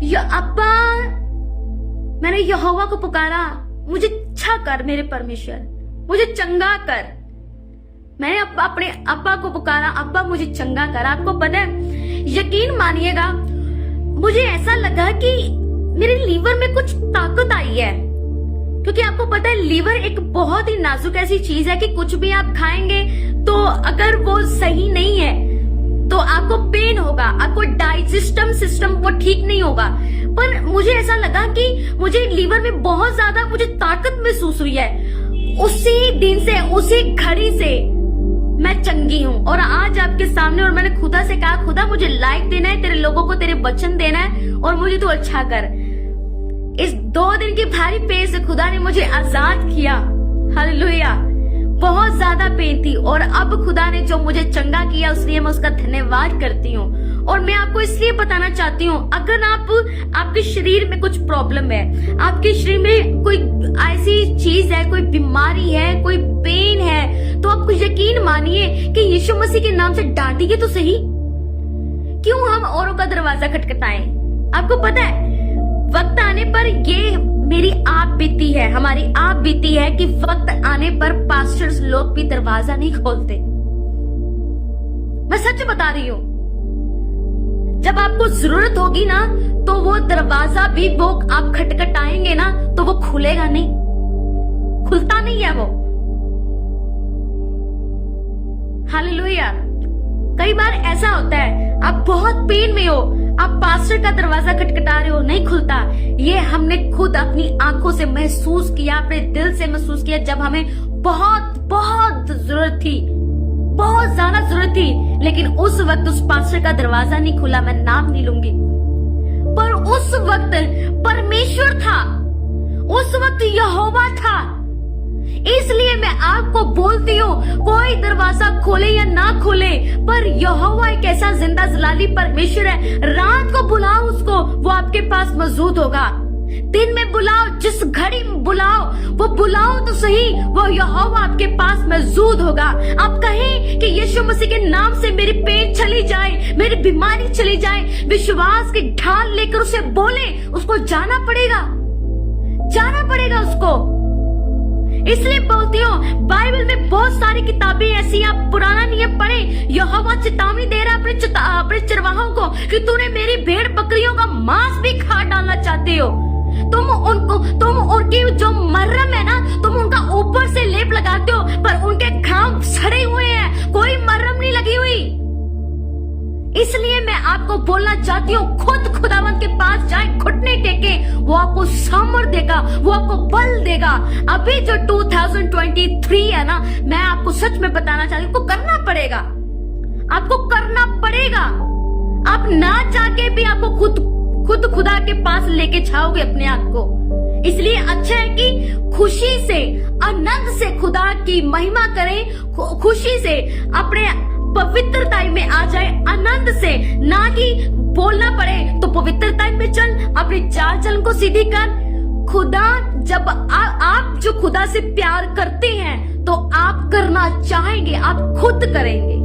अब्बा, मैंने यहोवा को पुकारा, मुझे अच्छा कर मेरे परमेश्वर, मुझे चंगा कर। मैंने अपने अब्बा को पुकारा, अब्बा मुझे चंगा कर। आपको पता है, यकीन मानिएगा, मुझे ऐसा लगा कि मेरे लीवर में कुछ ताकत आई है, क्योंकि आपको पता है लीवर एक बहुत ही नाजुक ऐसी चीज है कि कुछ भी आप खाएंगे तो अगर वो सही नहीं है तो आपको पेन होगा, आपको डाइजेस्टिव सिस्टम वो ठीक नहीं होगा। पर मुझे ऐसा लगा कि मुझे लीवर में बहुत ज्यादा मुझे ताकत महसूस हुई है। उसी दिन से, उसी घड़ी से मैं चंगी हूँ और आज आपके सामने, और मैंने खुदा से कहा, खुदा मुझे लाइक देना है, तेरे लोगों को तेरे वचन देना है और मुझे तो अच्छा कर। इस 2 दिन की भारी पेन से खुदा ने मुझे आजाद किया। हालेलुया। बहुत ज्यादा पेन थी और अब खुदा ने जो मुझे चंगा किया उसलिए मैं उसका धन्यवाद करती हूँ। और मैं आपको इसलिए बताना चाहती हूँ, अगर आपके शरीर में कुछ प्रॉब्लम है, आपके शरीर में कोई ऐसी चीज है, कोई बीमारी है, कोई पेन है, तो आप यकीन मानिए कि यीशु मसीह के नाम से डांटिए तो सही। क्यों हम औरों का दरवाजा खटखटाएं? आपको पता है वक्त आने पर, ये मेरी आप बीती है, हमारी आप बीती है कि वक्त आने पर पास्टर्स लोग भी दरवाजा नहीं खोलते। मैं सच बता रही हूं, जब आपको जरूरत होगी ना तो वो दरवाजा भी वो आप खटखटाएंगे ना तो वो खुलेगा नहीं, खुलता नहीं है वो। हालेलुया। कई बार ऐसा होता है, आप बहुत पेन में हो, आप पास्टर का दरवाजा खटखटा रहे हो, नहीं खुलता। ये हमने खुद अपनी आंखों से महसूस किया, अपने दिल से महसूस किया, जब हमें बहुत बहुत जरूरत थी, बहुत ज्यादा जरूरत थी, लेकिन उस वक्त उस पास्टर का दरवाजा नहीं खुला। मैं नाम नहीं लूंगी, पर उस वक्त परमेश्वर था, उस वक्त यहोवा था। इसलिए मैं आपको बोलती हूँ, कोई दरवाजा खोले या ना खोले, पर यहोवा एक ऐसा जिंदा जलाली परमेश्वर है। रात को बुलाओ उसको, वो आपके पास मौजूद होगा। दिन में बुलाओ, जिस घड़ी में बुलाओ, वो बुलाओ तो सही, वो यहोवा आपके पास मौजूद होगा। आप कहें कि यीशु मसीह के नाम से मेरी पेन चली जाए, मेरी बीमारी चली जाए, विश्वास की ढाल लेकर उसे बोले, उसको जाना पड़ेगा, जाना पड़ेगा उसको। इसलिए बोलती हूँ, बाइबल में बहुत सारी किताबें ऐसी, आप पुराना नियम पढ़े, यहोवा चेतावनी दे रहा है अपने चरवाहों को कि तूने मेरी भेड़ बकरियों का मांस भी खा डालना चाहते हो। तुम उनकी जो मरहम है ना, तुम उनका ऊपर से लेप लगाते हो, पर उनके घाव सड़े हुए हैं, कोई मरहम नहीं लगी हुई। इसलिए मैं आपको बोलना चाहती हूँ, खुद खुदावंत के पास जाए, घुटने टेके, वो आपको सामर्थ देगा, वो आपको बल देगा। अभी जो 2023 है ना, मैं आपको सच में बताना चाहती हूँ, आपको करना पड़ेगा, आपको करना पड़ेगा। आप ना चाहके भी आपको खुद खुदा के पास लेके जाओगे अपने आप को। इसलिए अच्छा है कि खुशी से, आनंद से खुदा की महिमा करें, खुशी से अपने पवित्रता में आ जाए, आनंद से, ना कि बोलना पड़े तो पवित्रता में चल, अपने चाल चलन को सीधी कर। खुदा, जब आप जो खुदा से प्यार करते हैं तो आप करना चाहेंगे, आप खुद करेंगे।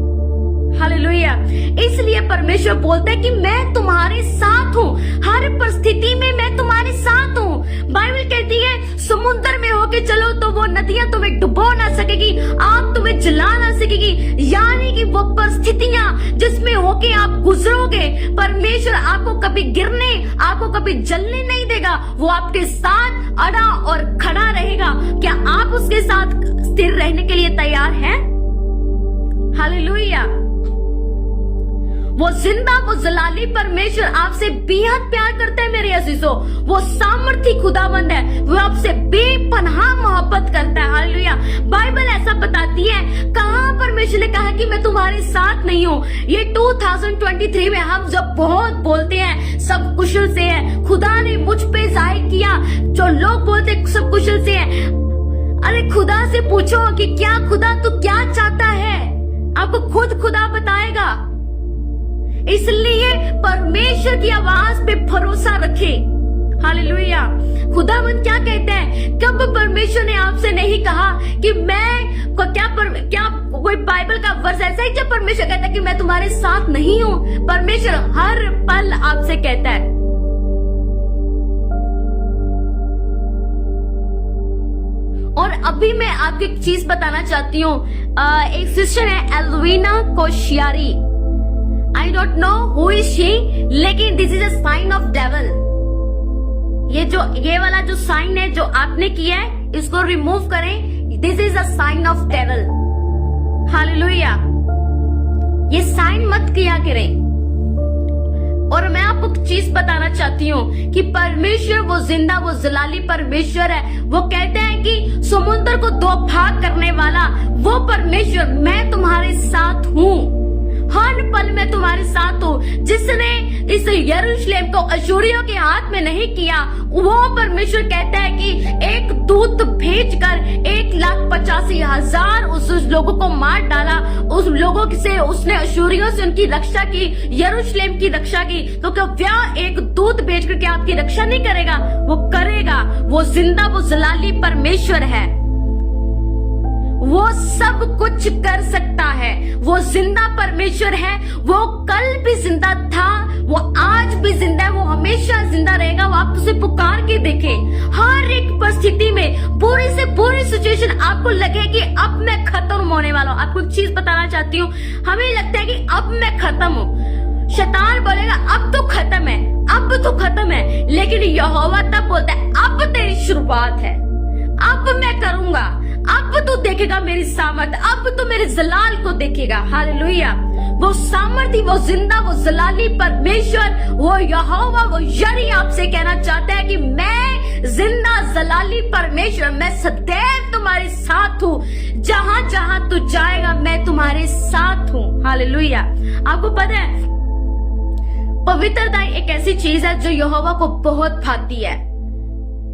हालेलुया। इसलिए परमेश्वर बोलता है कि मैं तुम्हारे साथ हूँ, हर परिस्थिति में मैं तुम्हारे साथ हूँ। बाइबल कहती है, समुद्र में होके चलो तो वो नदियां तुम्हें डुबो ना सकेगी, आग तुम्हें जला ना सकेगी। यानी कि वो परिस्थितियां जिसमें होके आप गुजरोगे, परमेश्वर आपको कभी गिरने, आपको कभी जलने नहीं देगा। वो आपके साथ अड़ा और खड़ा रहेगा। क्या आप उसके साथ स्थिर रहने के लिए तैयार हैं? हालेलुया। वो जिंदा, वो जलाली परमेश्वर आपसे बेहद प्यार करता है मेरे अजीजों। वो सामर्थी खुदावंद है, वो आपसे बेपनाह मोहब्बत करता है। हालेलुया। बाइबल ऐसा बताती है, कहाँ परमेश्वर ने कहा कि मैं तुम्हारे साथ नहीं हूँ। ये 2023 में हम जब बहुत बोलते हैं सब कुशल से है, खुदा ने मुझ पे जाहिर किया, जो लोग बोलते सब कुशल से है, अरे खुदा से पूछो कि क्या खुदा तू क्या चाहता है, आपको खुद खुदा बताएगा। इसलिए परमेश्वर की आवाज पे भरोसा रखे। हालेलुया। खुदावंद क्या कहते हैं? कब परमेश्वर ने आपसे नहीं कहा कि मैं क्या कोई बाइबल का वर्स ऐसा है जब परमेश्वर कहता है कि मैं तुम्हारे साथ नहीं हूँ? परमेश्वर हर पल आपसे कहता है, और अभी मैं आपको एक चीज बताना चाहती हूँ। एक सिस्टर है Elvina Koshiyari, I don't know who is she, लेकिन this is a sign of devil. ये वाला जो साइन है जो आपने किया है, इसको रिमूव करें। This is a sign of devil. Hallelujah. ये साइन मत किया करें। और मैं आपको एक चीज बताना चाहती हूँ कि परमेश्वर वो जिंदा, वो जलाली परमेश्वर है। वो कहते हैं कि समुद्र को दो भाग करने वाला वो परमेश्वर, मैं तुम्हारे साथ हूँ, हर पल में तुम्हारे साथ हूँ। जिसने इस यरूशलेम को अशूरियों के हाथ में नहीं किया, वो परमेश्वर कहता है कि एक दूत भेजकर 1,85,000 उस लोगों को मार डाला। उस लोगों से उसने अशूरियों से उनकी रक्षा की, यरूशलेम की रक्षा की। तो क्या एक दूत भेजकर के आपकी रक्षा नहीं करेगा? वो करेगा। वो जिंदा, वो जलाली परमेश्वर है। वो सब कुछ कर सकता है। वो जिंदा परमेश्वर है। वो कल भी जिंदा था, वो आज भी जिंदा है, वो हमेशा जिंदा रहेगा। वो आप उसे पुकार के देखे। हर एक परिस्थिति में, पूरी से पूरी सिचुएशन आपको लगे कि अब मैं खत्म होने वाला हूँ। आपको एक चीज बताना चाहती हूँ, हमें लगता है कि अब मैं खत्म हूँ। शैतान बोलेगा अब तो खत्म है, अब तो खत्म है, लेकिन यहोवा तब बोलता है अब तेरी शुरुआत है, अब मैं करूंगा, अब तो देखेगा मेरी सामर्थ, अब तो मेरे जलाल को देखेगा। हालेलुया। वो सामर्थी, वो जिंदा, वो जलाली परमेश्वर, वो यहोवा, वो यरी आपसे कहना चाहता है कि मैं जिंदा जलाली परमेश्वर, मैं सदैव तुम्हारे साथ हूँ। जहां जहां तू जाएगा मैं तुम्हारे साथ हूँ। हालेलुया। आपको पता है पवित्रता एक ऐसी चीज है जो यहोवा को बहुत भाती है।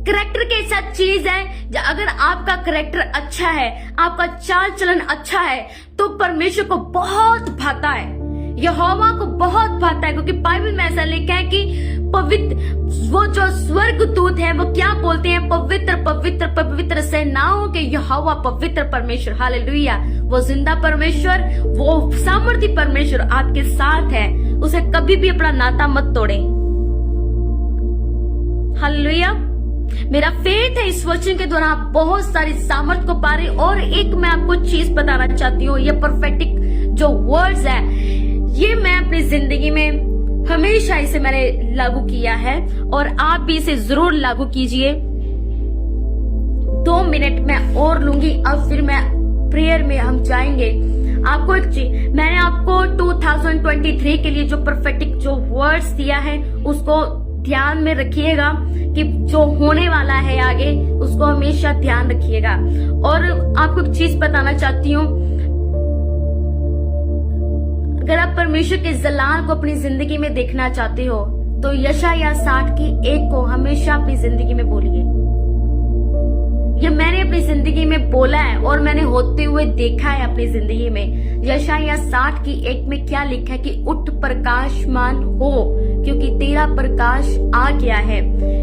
करेक्टर के साथ चीज है, अगर आपका करेक्टर अच्छा है, आपका चाल चलन अच्छा है, तो परमेश्वर को बहुत भाता है, यहोवा को बहुत भाता है। क्योंकि बाइबल में ऐसा लिखा है कि पवित्र, वो जो स्वर्ग दूत है वो क्या बोलते हैं? पवित्र पवित्र पवित्र सेनाओं के यहोवा पवित्र परमेश्वर। हालेलुया। वो जिंदा परमेश्वर, वो सामर्थी परमेश्वर आपके साथ है। उसे कभी भी अपना नाता मत तोड़े। हालेलुया। मेरा फेथ है इस वचन के द्वारा आप बहुत सारी सामर्थ को पा रहे। और एक मैं आपको चीज बताना चाहती हूँ, ये प्रोफेटिक जो वर्ड्स है, ये मैं अपनी जिंदगी में हमेशा इसे मैंने लागू किया है और आप भी इसे जरूर लागू कीजिए। 2 मिनट मैं और लूंगी, अब फिर मैं प्रेयर में हम जाएंगे। आपको एक चीज, मैंने आपको 2023 के लिए जो प्रोफेटिक जो वर्ड्स दिया है उसको ध्यान में रखिएगा कि जो होने वाला है आगे उसको हमेशा ध्यान रखिएगा। और आपको एक चीज बताना चाहती हूँ, अगर आप परमेश्वर के जलाल को अपनी जिंदगी में देखना चाहते हो तो यशायाह 60 की 1 को हमेशा अपनी जिंदगी में बोलिए। ये मैंने अपनी जिंदगी में बोला है और मैंने होते हुए देखा है अपनी जिंदगी में। यशायाह 60 की 1 में क्या लिखा है कि उठ प्रकाशमान हो क्योंकि तेरा प्रकाश आ गया है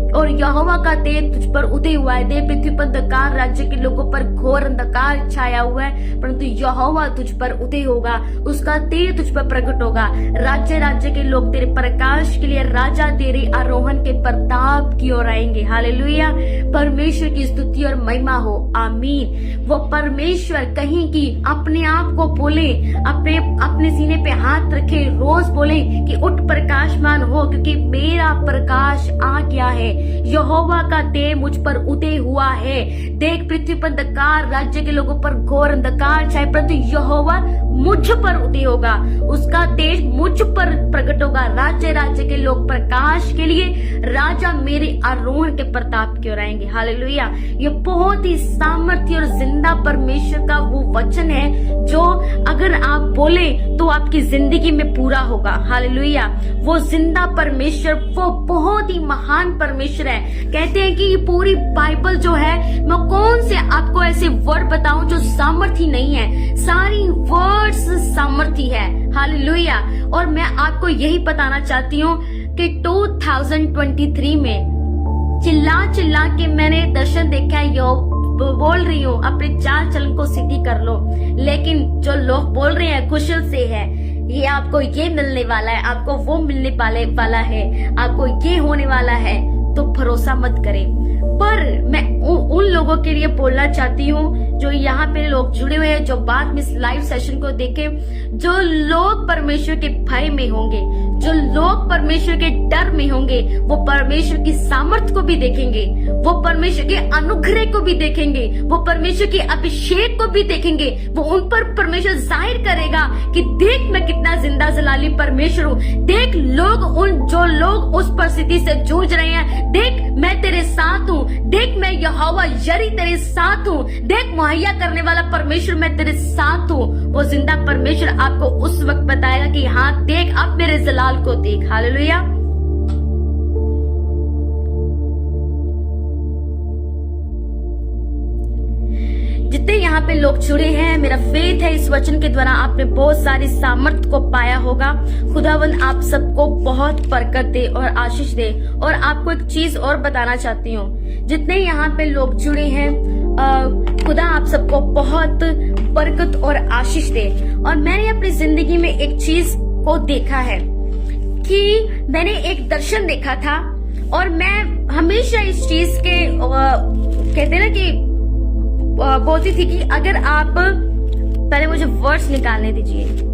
और यहोवा का तेज तुझ पर उदय हुआ है। देव पृथ्वी पर अंधकार, राज्य के लोगों पर घोर अंधकार छाया हुआ है, परंतु यहोवा तुझ पर उदय होगा, उसका तेज तुझ पर प्रकट होगा। राज्य राज्य के लोग तेरे प्रकाश के लिए, राजा तेरे आरोहण के प्रताप की ओर आएंगे। हालेलुया। परमेश्वर की स्तुति और महिमा हो। आमीन। वो परमेश्वर कहीं की अपने आप को बोले, अपने सीने पे हाथ रखे, रोज बोले कि उठ प्रकाशमान हो क्योंकि मेरा प्रकाश आ गया है, यहोवा का तेज मुझ पर उदय हुआ है। देख पृथ्वी पर अंधकार, राज्य के लोगों पर घोर अंधकार छाए, परंतु यहोवा मुझ पर उदय होगा, उसका तेज मुझ पर प्रकट होगा। राज्य राज्य के लोग प्रकाश के लिए, राजा मेरे आरोहण के प्रताप की ओर आएंगे। हालेलुया। ये बहुत ही सामर्थ्य और जिंदा परमेश्वर का वो वचन है जो अगर आप बोले तो आपकी जिंदगी में पूरा होगा। हालेलुया। वो जिंदा परमेश्वर, वो बहुत ही महान परमेश्वर है। कहते हैं कि ये पूरी बाइबल जो है, मैं कौन से आपको ऐसे वर्ड बताऊं जो सामर्थी नहीं है? सारी वर्ड्स सामर्थी है। हालेलुया। और मैं आपको यही बताना चाहती हूँ कि 2023 में चिल्ला चिल्ला के मैंने दर्शन देखा है। यो बोल रही हूँ अपने चाल चलन को सीधी कर लो, लेकिन जो लोग बोल रहे हैं कुशल से है, ये आपको ये मिलने वाला है, आपको वो मिलने वाला है, आपको ये होने वाला है, तो भरोसा मत करें। पर मैं उन लोगों के लिए बोलना चाहती हूँ जो यहाँ पे लोग जुड़े हुए हैं, जो बाद में इस लाइव सेशन को देखे, जो लोग परमेश्वर के भय में होंगे, जो लोग परमेश्वर के डर में होंगे, वो परमेश्वर की सामर्थ को भी देखेंगे, वो परमेश्वर के अनुग्रह को भी देखेंगे, वो परमेश्वर के अभिषेक को भी देखेंगे। वो उन पर परमेश्वर जाहिर करेगा कि देख मैं कितना जिंदा जलाली परमेश्वर हूँ। देख जो लोग उस परिस्थिति से जूझ रहे हैं, देख मैं तेरे साथ हूँ। देख मैं यहोवा यरी तेरे साथ हूँ। देख मुहैया करने वाला परमेश्वर मैं तेरे साथ हूँ। वो जिंदा परमेश्वर आपको उस वक्त बताएगा कि हाँ देख अब मेरे जलाल को देख। हालेलुया। जितने यहाँ पे लोग जुड़े हैं, मेरा फेथ है इस वचन के द्वारा आपने बहुत सारी सामर्थ को पाया होगा। खुदावंद आप सबको बहुत बरकत दे और आशीष दे। और आपको एक चीज और बताना चाहती हूँ, जितने यहाँ पे लोग जुड़े हैं, खुदा आप सबको बहुत बरकत और आशीष दे। और मैंने अपनी जिंदगी में एक चीज को देखा है कि मैंने एक दर्शन देखा था, और मैं हमेशा इस चीज के कहते ना कि बोलती थी कि अगर आप पहले मुझे वर्ड्स निकालने दीजिए।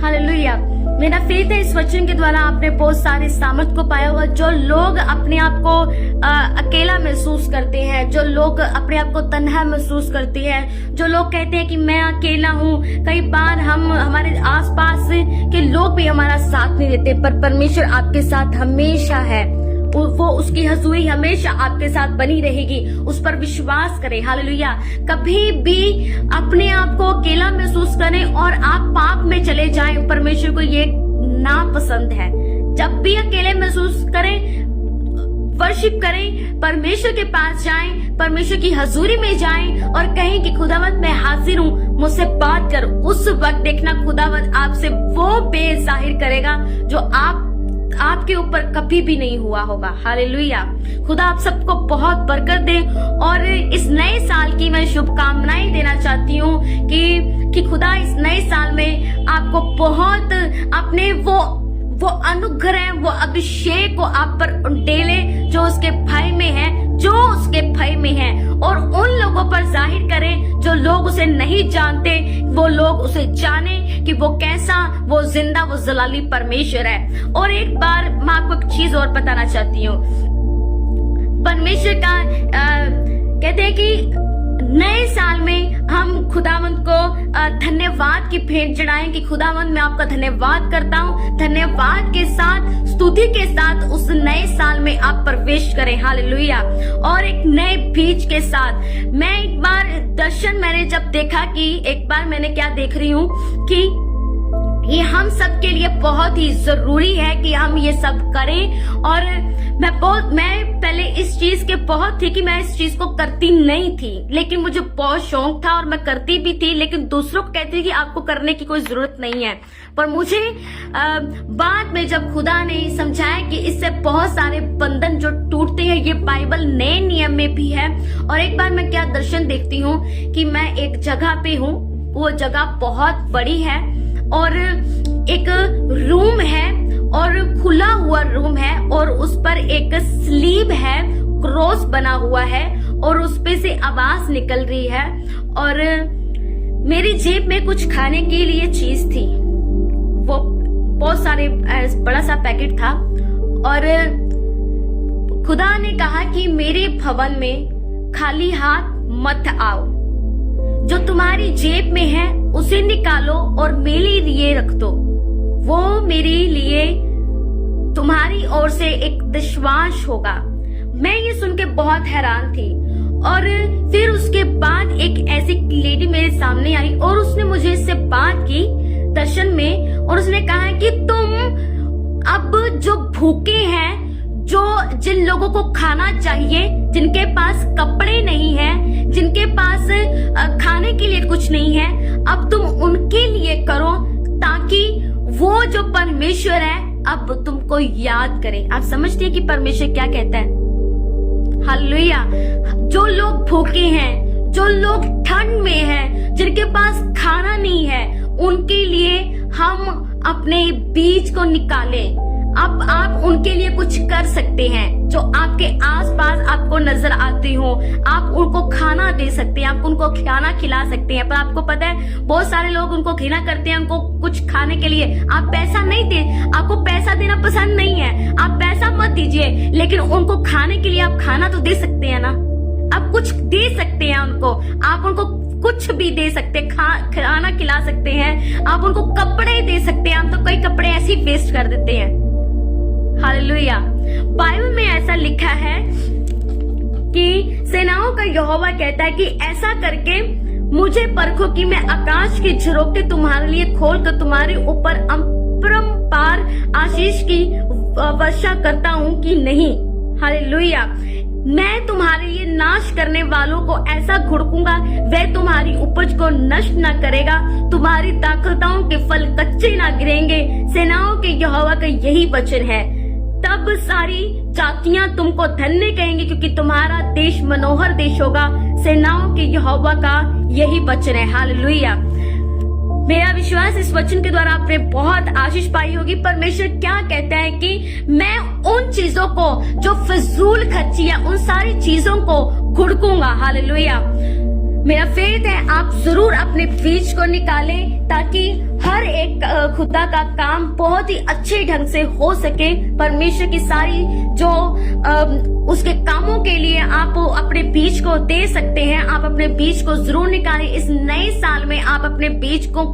हालेलुया। मेरा फेथ है इस वचन के द्वारा आपने बहुत सारे सामर्थ को पाया होगा। जो लोग अपने आप को अकेला महसूस करते हैं, जो लोग अपने आप को तन्हा महसूस करते हैं, जो लोग कहते हैं कि मैं अकेला हूँ, कई बार हमारे आसपास के लोग भी हमारा साथ नहीं देते, पर परमेश्वर आपके साथ हमेशा है। वो उसकी हजूरी हमेशा आपके साथ बनी रहेगी। उस पर विश्वास करें। हालेलुया। कभी भी अपने आप को अकेला महसूस करें और आप पाप में चले जाएं, परमेश्वर को ये नापसंद है। जब भी अकेले महसूस करें, वर्शिप करें, परमेश्वर के पास जाएं, परमेश्वर की हजूरी में जाएं और कहें कि खुदावंद मैं हाजिर हूँ, मुझसे बात कर। उस वक्त देखना खुदावंद आपसे वो बेस जाहिर करेगा जो आपके ऊपर कभी भी नहीं हुआ होगा। हालेलुया। खुदा आप सबको बहुत बरकत दे। और इस नए साल की मैं शुभकामनाएं देना चाहती हूँ कि खुदा इस नए साल में आपको बहुत अपने वो अनुग्रह, वो अभिषेक को आप पर उंडेले जो उसके भय में है, और उन लोगों पर जाहिर करें जो लोग उसे नहीं जानते, वो लोग उसे जाने कि वो कैसा, वो जिंदा, वो जलाली परमेश्वर है। और एक बार मैं आपको एक चीज और बताना चाहती हूँ। परमेश्वर का कहते हैं कि नए साल में हम खुदावंद को धन्यवाद की भेंट चढ़ाएं कि खुदावंद मैं आपका धन्यवाद करता हूँ। धन्यवाद के साथ, स्तुति के साथ उस नए साल में आप प्रवेश करें। हालेलुया। और एक नए बीज के साथ मैं एक बार दर्शन मैंने जब देखा कि एक बार मैंने क्या देख रही हूँ कि ये हम सब के लिए बहुत ही जरूरी है कि हम ये सब करें। और मैं पहले इस चीज के बहुत थी कि मैं इस चीज को करती नहीं थी, लेकिन मुझे बहुत शौक था और मैं करती भी थी, लेकिन दूसरों को कहती थी कि आपको करने की कोई जरूरत नहीं है। पर मुझे बाद में जब खुदा ने समझाया कि इससे बहुत सारे बंधन जो टूटते हैं, ये बाइबल नए नियम में भी है। और एक बार मैं क्या दर्शन देखती हूँ कि मैं एक जगह पे हूँ, वो जगह बहुत बड़ी है और एक रूम है और खुला हुआ रूम है और उस पर एक स्लीब है, क्रॉस बना हुआ है और उस पे से आवाज निकल रही है। और मेरी जेब में कुछ खाने के लिए चीज थी, वो बहुत सारे बड़ा सा पैकेट था। और खुदा ने कहा कि मेरे भवन में खाली हाथ मत आओ, जो तुम्हारी जेब में है उसे निकालो और मेरे लिए रख दो। वो मेरे लिए तुम्हारी ओर से एक विश्वास होगा। मैं ये सुन के बहुत हैरान थी। और फिर उसके बाद एक ऐसी लेडी मेरे सामने आई और उसने मुझे इससे बात की दर्शन में, और उसने कहा कि तुम अब जो भूखे हैं, जो जिन लोगों को खाना चाहिए, जिनके पास कपड़े नहीं है, जिनके पास खाने के लिए कुछ नहीं है, अब तुम उनके लिए करो ताकि वो जो परमेश्वर है अब तुमको याद करे। आप समझते हैं कि परमेश्वर क्या कहता है? हालेलुया। जो लोग भूखे हैं, जो लोग ठंड में हैं, जिनके पास खाना नहीं है, उनके लिए हम अपने बीज को निकालें। अब आप उनके लिए कुछ कर सकते हैं। जो आपके आसपास आपको नजर आते हो, आप उनको खाना दे सकते हैं, आप उनको खाना खिला सकते हैं। पर आपको पता है बहुत सारे लोग उनको घृणा करते हैं, उनको कुछ खाने के लिए। आप पैसा नहीं दे, आपको पैसा देना पसंद नहीं है, आप पैसा मत दीजिए, लेकिन उनको खाने के लिए आप खाना तो दे सकते हैं ना। आप कुछ दे सकते हैं उनको, आप उनको कुछ भी दे सकते हैं, खाना खिला सकते हैं, आप उनको कपड़े दे सकते हैं। आप तो कई कपड़े ऐसे ही वेस्ट कर देते हैं। हालेलुया। बाइबल में ऐसा लिखा है कि सेनाओं का यहोवा कहता है कि ऐसा करके मुझे परखो कि मैं आकाश की झरोखे तुम्हारे लिए खोलकर तुम्हारे ऊपर अपरंपार आशीष की वर्षा करता हूँ कि नहीं। हालेलुया। मैं तुम्हारे लिए नाश करने वालों को ऐसा घुड़कूंगा, वह तुम्हारी उपज को नष्ट न करेगा, तुम्हारी दाखलताओं के फल कच्चे न गिरेंगे। सेनाओं के यहोवा का यही वचन है। तब सारी जातियां तुमको धन्य कहेंगी, क्योंकि तुम्हारा देश मनोहर देश होगा। सेनाओं के यहोवा का यही वचन है। हालेलुया। मेरा विश्वास इस वचन के द्वारा आपने बहुत आशीष पाई होगी। परमेश्वर क्या कहता है कि मैं उन चीजों को जो फिजूल खर्ची है, उन सारी चीजों को घुड़कूंगा। हालेलुया। मेरा फेथ है आप जरूर अपने बीज को निकालें ताकि हर एक खुदा का काम बहुत ही अच्छे ढंग से हो सके। परमेश्वर की सारी जो उसके कामों के लिए आप अपने बीज को दे सकते हैं। आप अपने बीज को जरूर निकालें। इस नए साल में आप अपने बीज को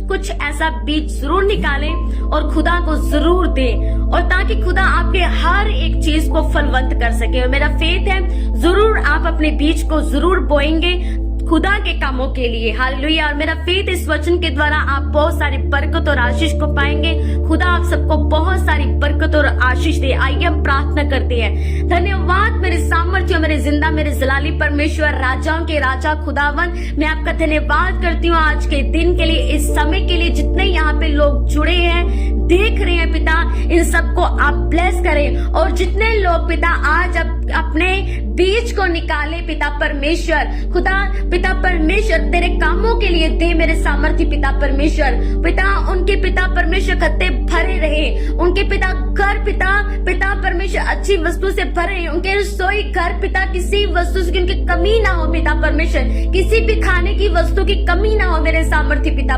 कुछ ऐसा बीज जरूर निकालें और खुदा को जरूर दें, और ताकि खुदा आपके हर एक चीज को फलवंत कर सके। और मेरा फेथ है जरूर आप अपने बीज को जरूर बोएंगे खुदा के कामों के लिए। हालेलुया। और मेरा फेथ इस वचन के द्वारा आप बहुत सारी बरकत और आशीष को पाएंगे। खुदा आप सबको बहुत सारी बरकत और आशीष दे। आइए हम प्रार्थना करते हैं। धन्यवाद मेरे सामर्थ्य, मेरे जिंदा, मेरे जलाली परमेश्वर, राजाओं के राजा खुदावन, मैं आपका धन्यवाद करती हूँ आज के दिन के लिए, इस समय के लिए। जितने यहाँ पे लोग जुड़े हैं, देख रहे हैं पिता, इन सबको आप ब्लेस करें। और जितने लोग पिता आज अपने बीज को निकाले पिता परमेश्वर, खुदा पिता परमेश्वर तेरे कामों के लिए दे मेरे सामर्थ्य पिता परमेश्वर। पिता उनके पिता परमेश्वर खत्ते भरे रहे, उनके पिता घर पिता परमेश्वर अच्छी वस्तु से भरे, उनके रसोई घर पिता किसी वस्तु से उनकी कमी ना हो पिता परमेश्वर, किसी भी खाने की वस्तु की कमी ना हो मेरे सामर्थ्य पिता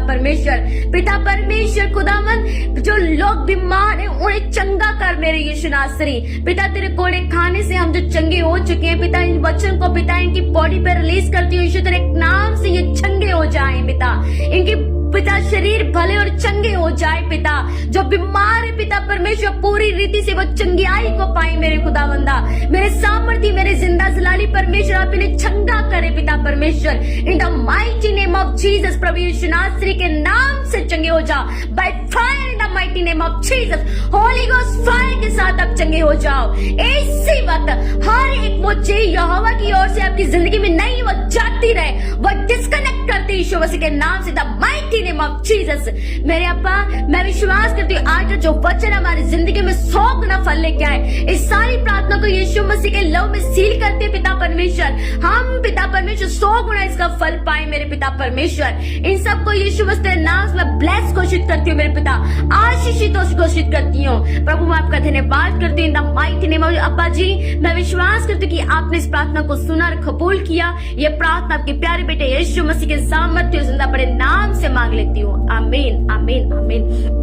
परमेश्वर खुदावन। जो लोग बीमार हैं उन्हें चंगा कर मेरे यीशु नासरी पिता। तेरे कोड़े खाने से हम जो चंगे हो चुके हैं पिता, इन वचन को पिता इनकी बॉडी पे रिलीज करती हूँ यीशु, तेरे नाम से ये चंगे हो जाएं पिता। इनकी पिता शरीर भले और चंगे हो जाए पिता। जो बीमार है पिता परमेश्वर पूरी रीति से वो चंगियाई को पाए मेरे खुदावंदा। मेरे सामर्थ्य, मेरे जिंदा जलाली परमेश्वर आप इन्हें चंगा करे पिता परमेश्वर। In the mighty name of Jesus प्रभु यीशु नासरी के नाम से चंगे हो जाओ। By fire in the mighty name of Jesus, holy ghost fire के साथ आप चंगे हो जाओ। इसी वक्त हर एक वो चीज यहोवा की ओर से आपकी जिंदगी में नहीं वो जाती रहे, वो डिस्कनेक्ट करती यीशु मसीह के नाम से। The mighty name of Jesus मेरे अब्बा, मैं विश्वास करती हूँ आज का जो वचन हमारी जिंदगी में 100 गुना फल लेके आए। इस सारी प्रार्थना को यीशु मसीह के लव में सील करते पिता परमेश्वर। हम पिता परमेश्वर 100 गुना इसका फल पाए मेरे पिता परमेश्वर। इन सबको यीशु मसीह के नाम में ब्लेस घोषित करती हूँ मेरे पिता, आशीषित घोषित करती हूँ प्रभु। मैं आपका धन्यवाद करती हूँ इन द माइटी नेम ऑफ अब्बा जी। मैं विश्वास करती हूँ कि आपने इस प्रार्थना को सुना और कबूल किया। ये प्रार्थना आपके प्यारे बेटे यीशु मसीह के सामर्थ्य और जिंदा बड़े नाम से मांग लेती हूँ। आमीन आमीन आमीन।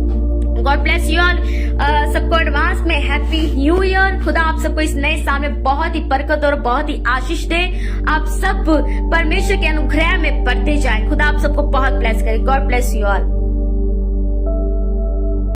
God bless you all. सबको एडवांस में हैप्पी न्यू ईयर। खुदा आप सबको इस नए साल में बहुत ही बरकत और बहुत ही आशीष दे। आप सब परमेश्वर के अनुग्रह में बढ़ते जाए। खुदा आप सबको बहुत ब्लेस करे। God bless you all.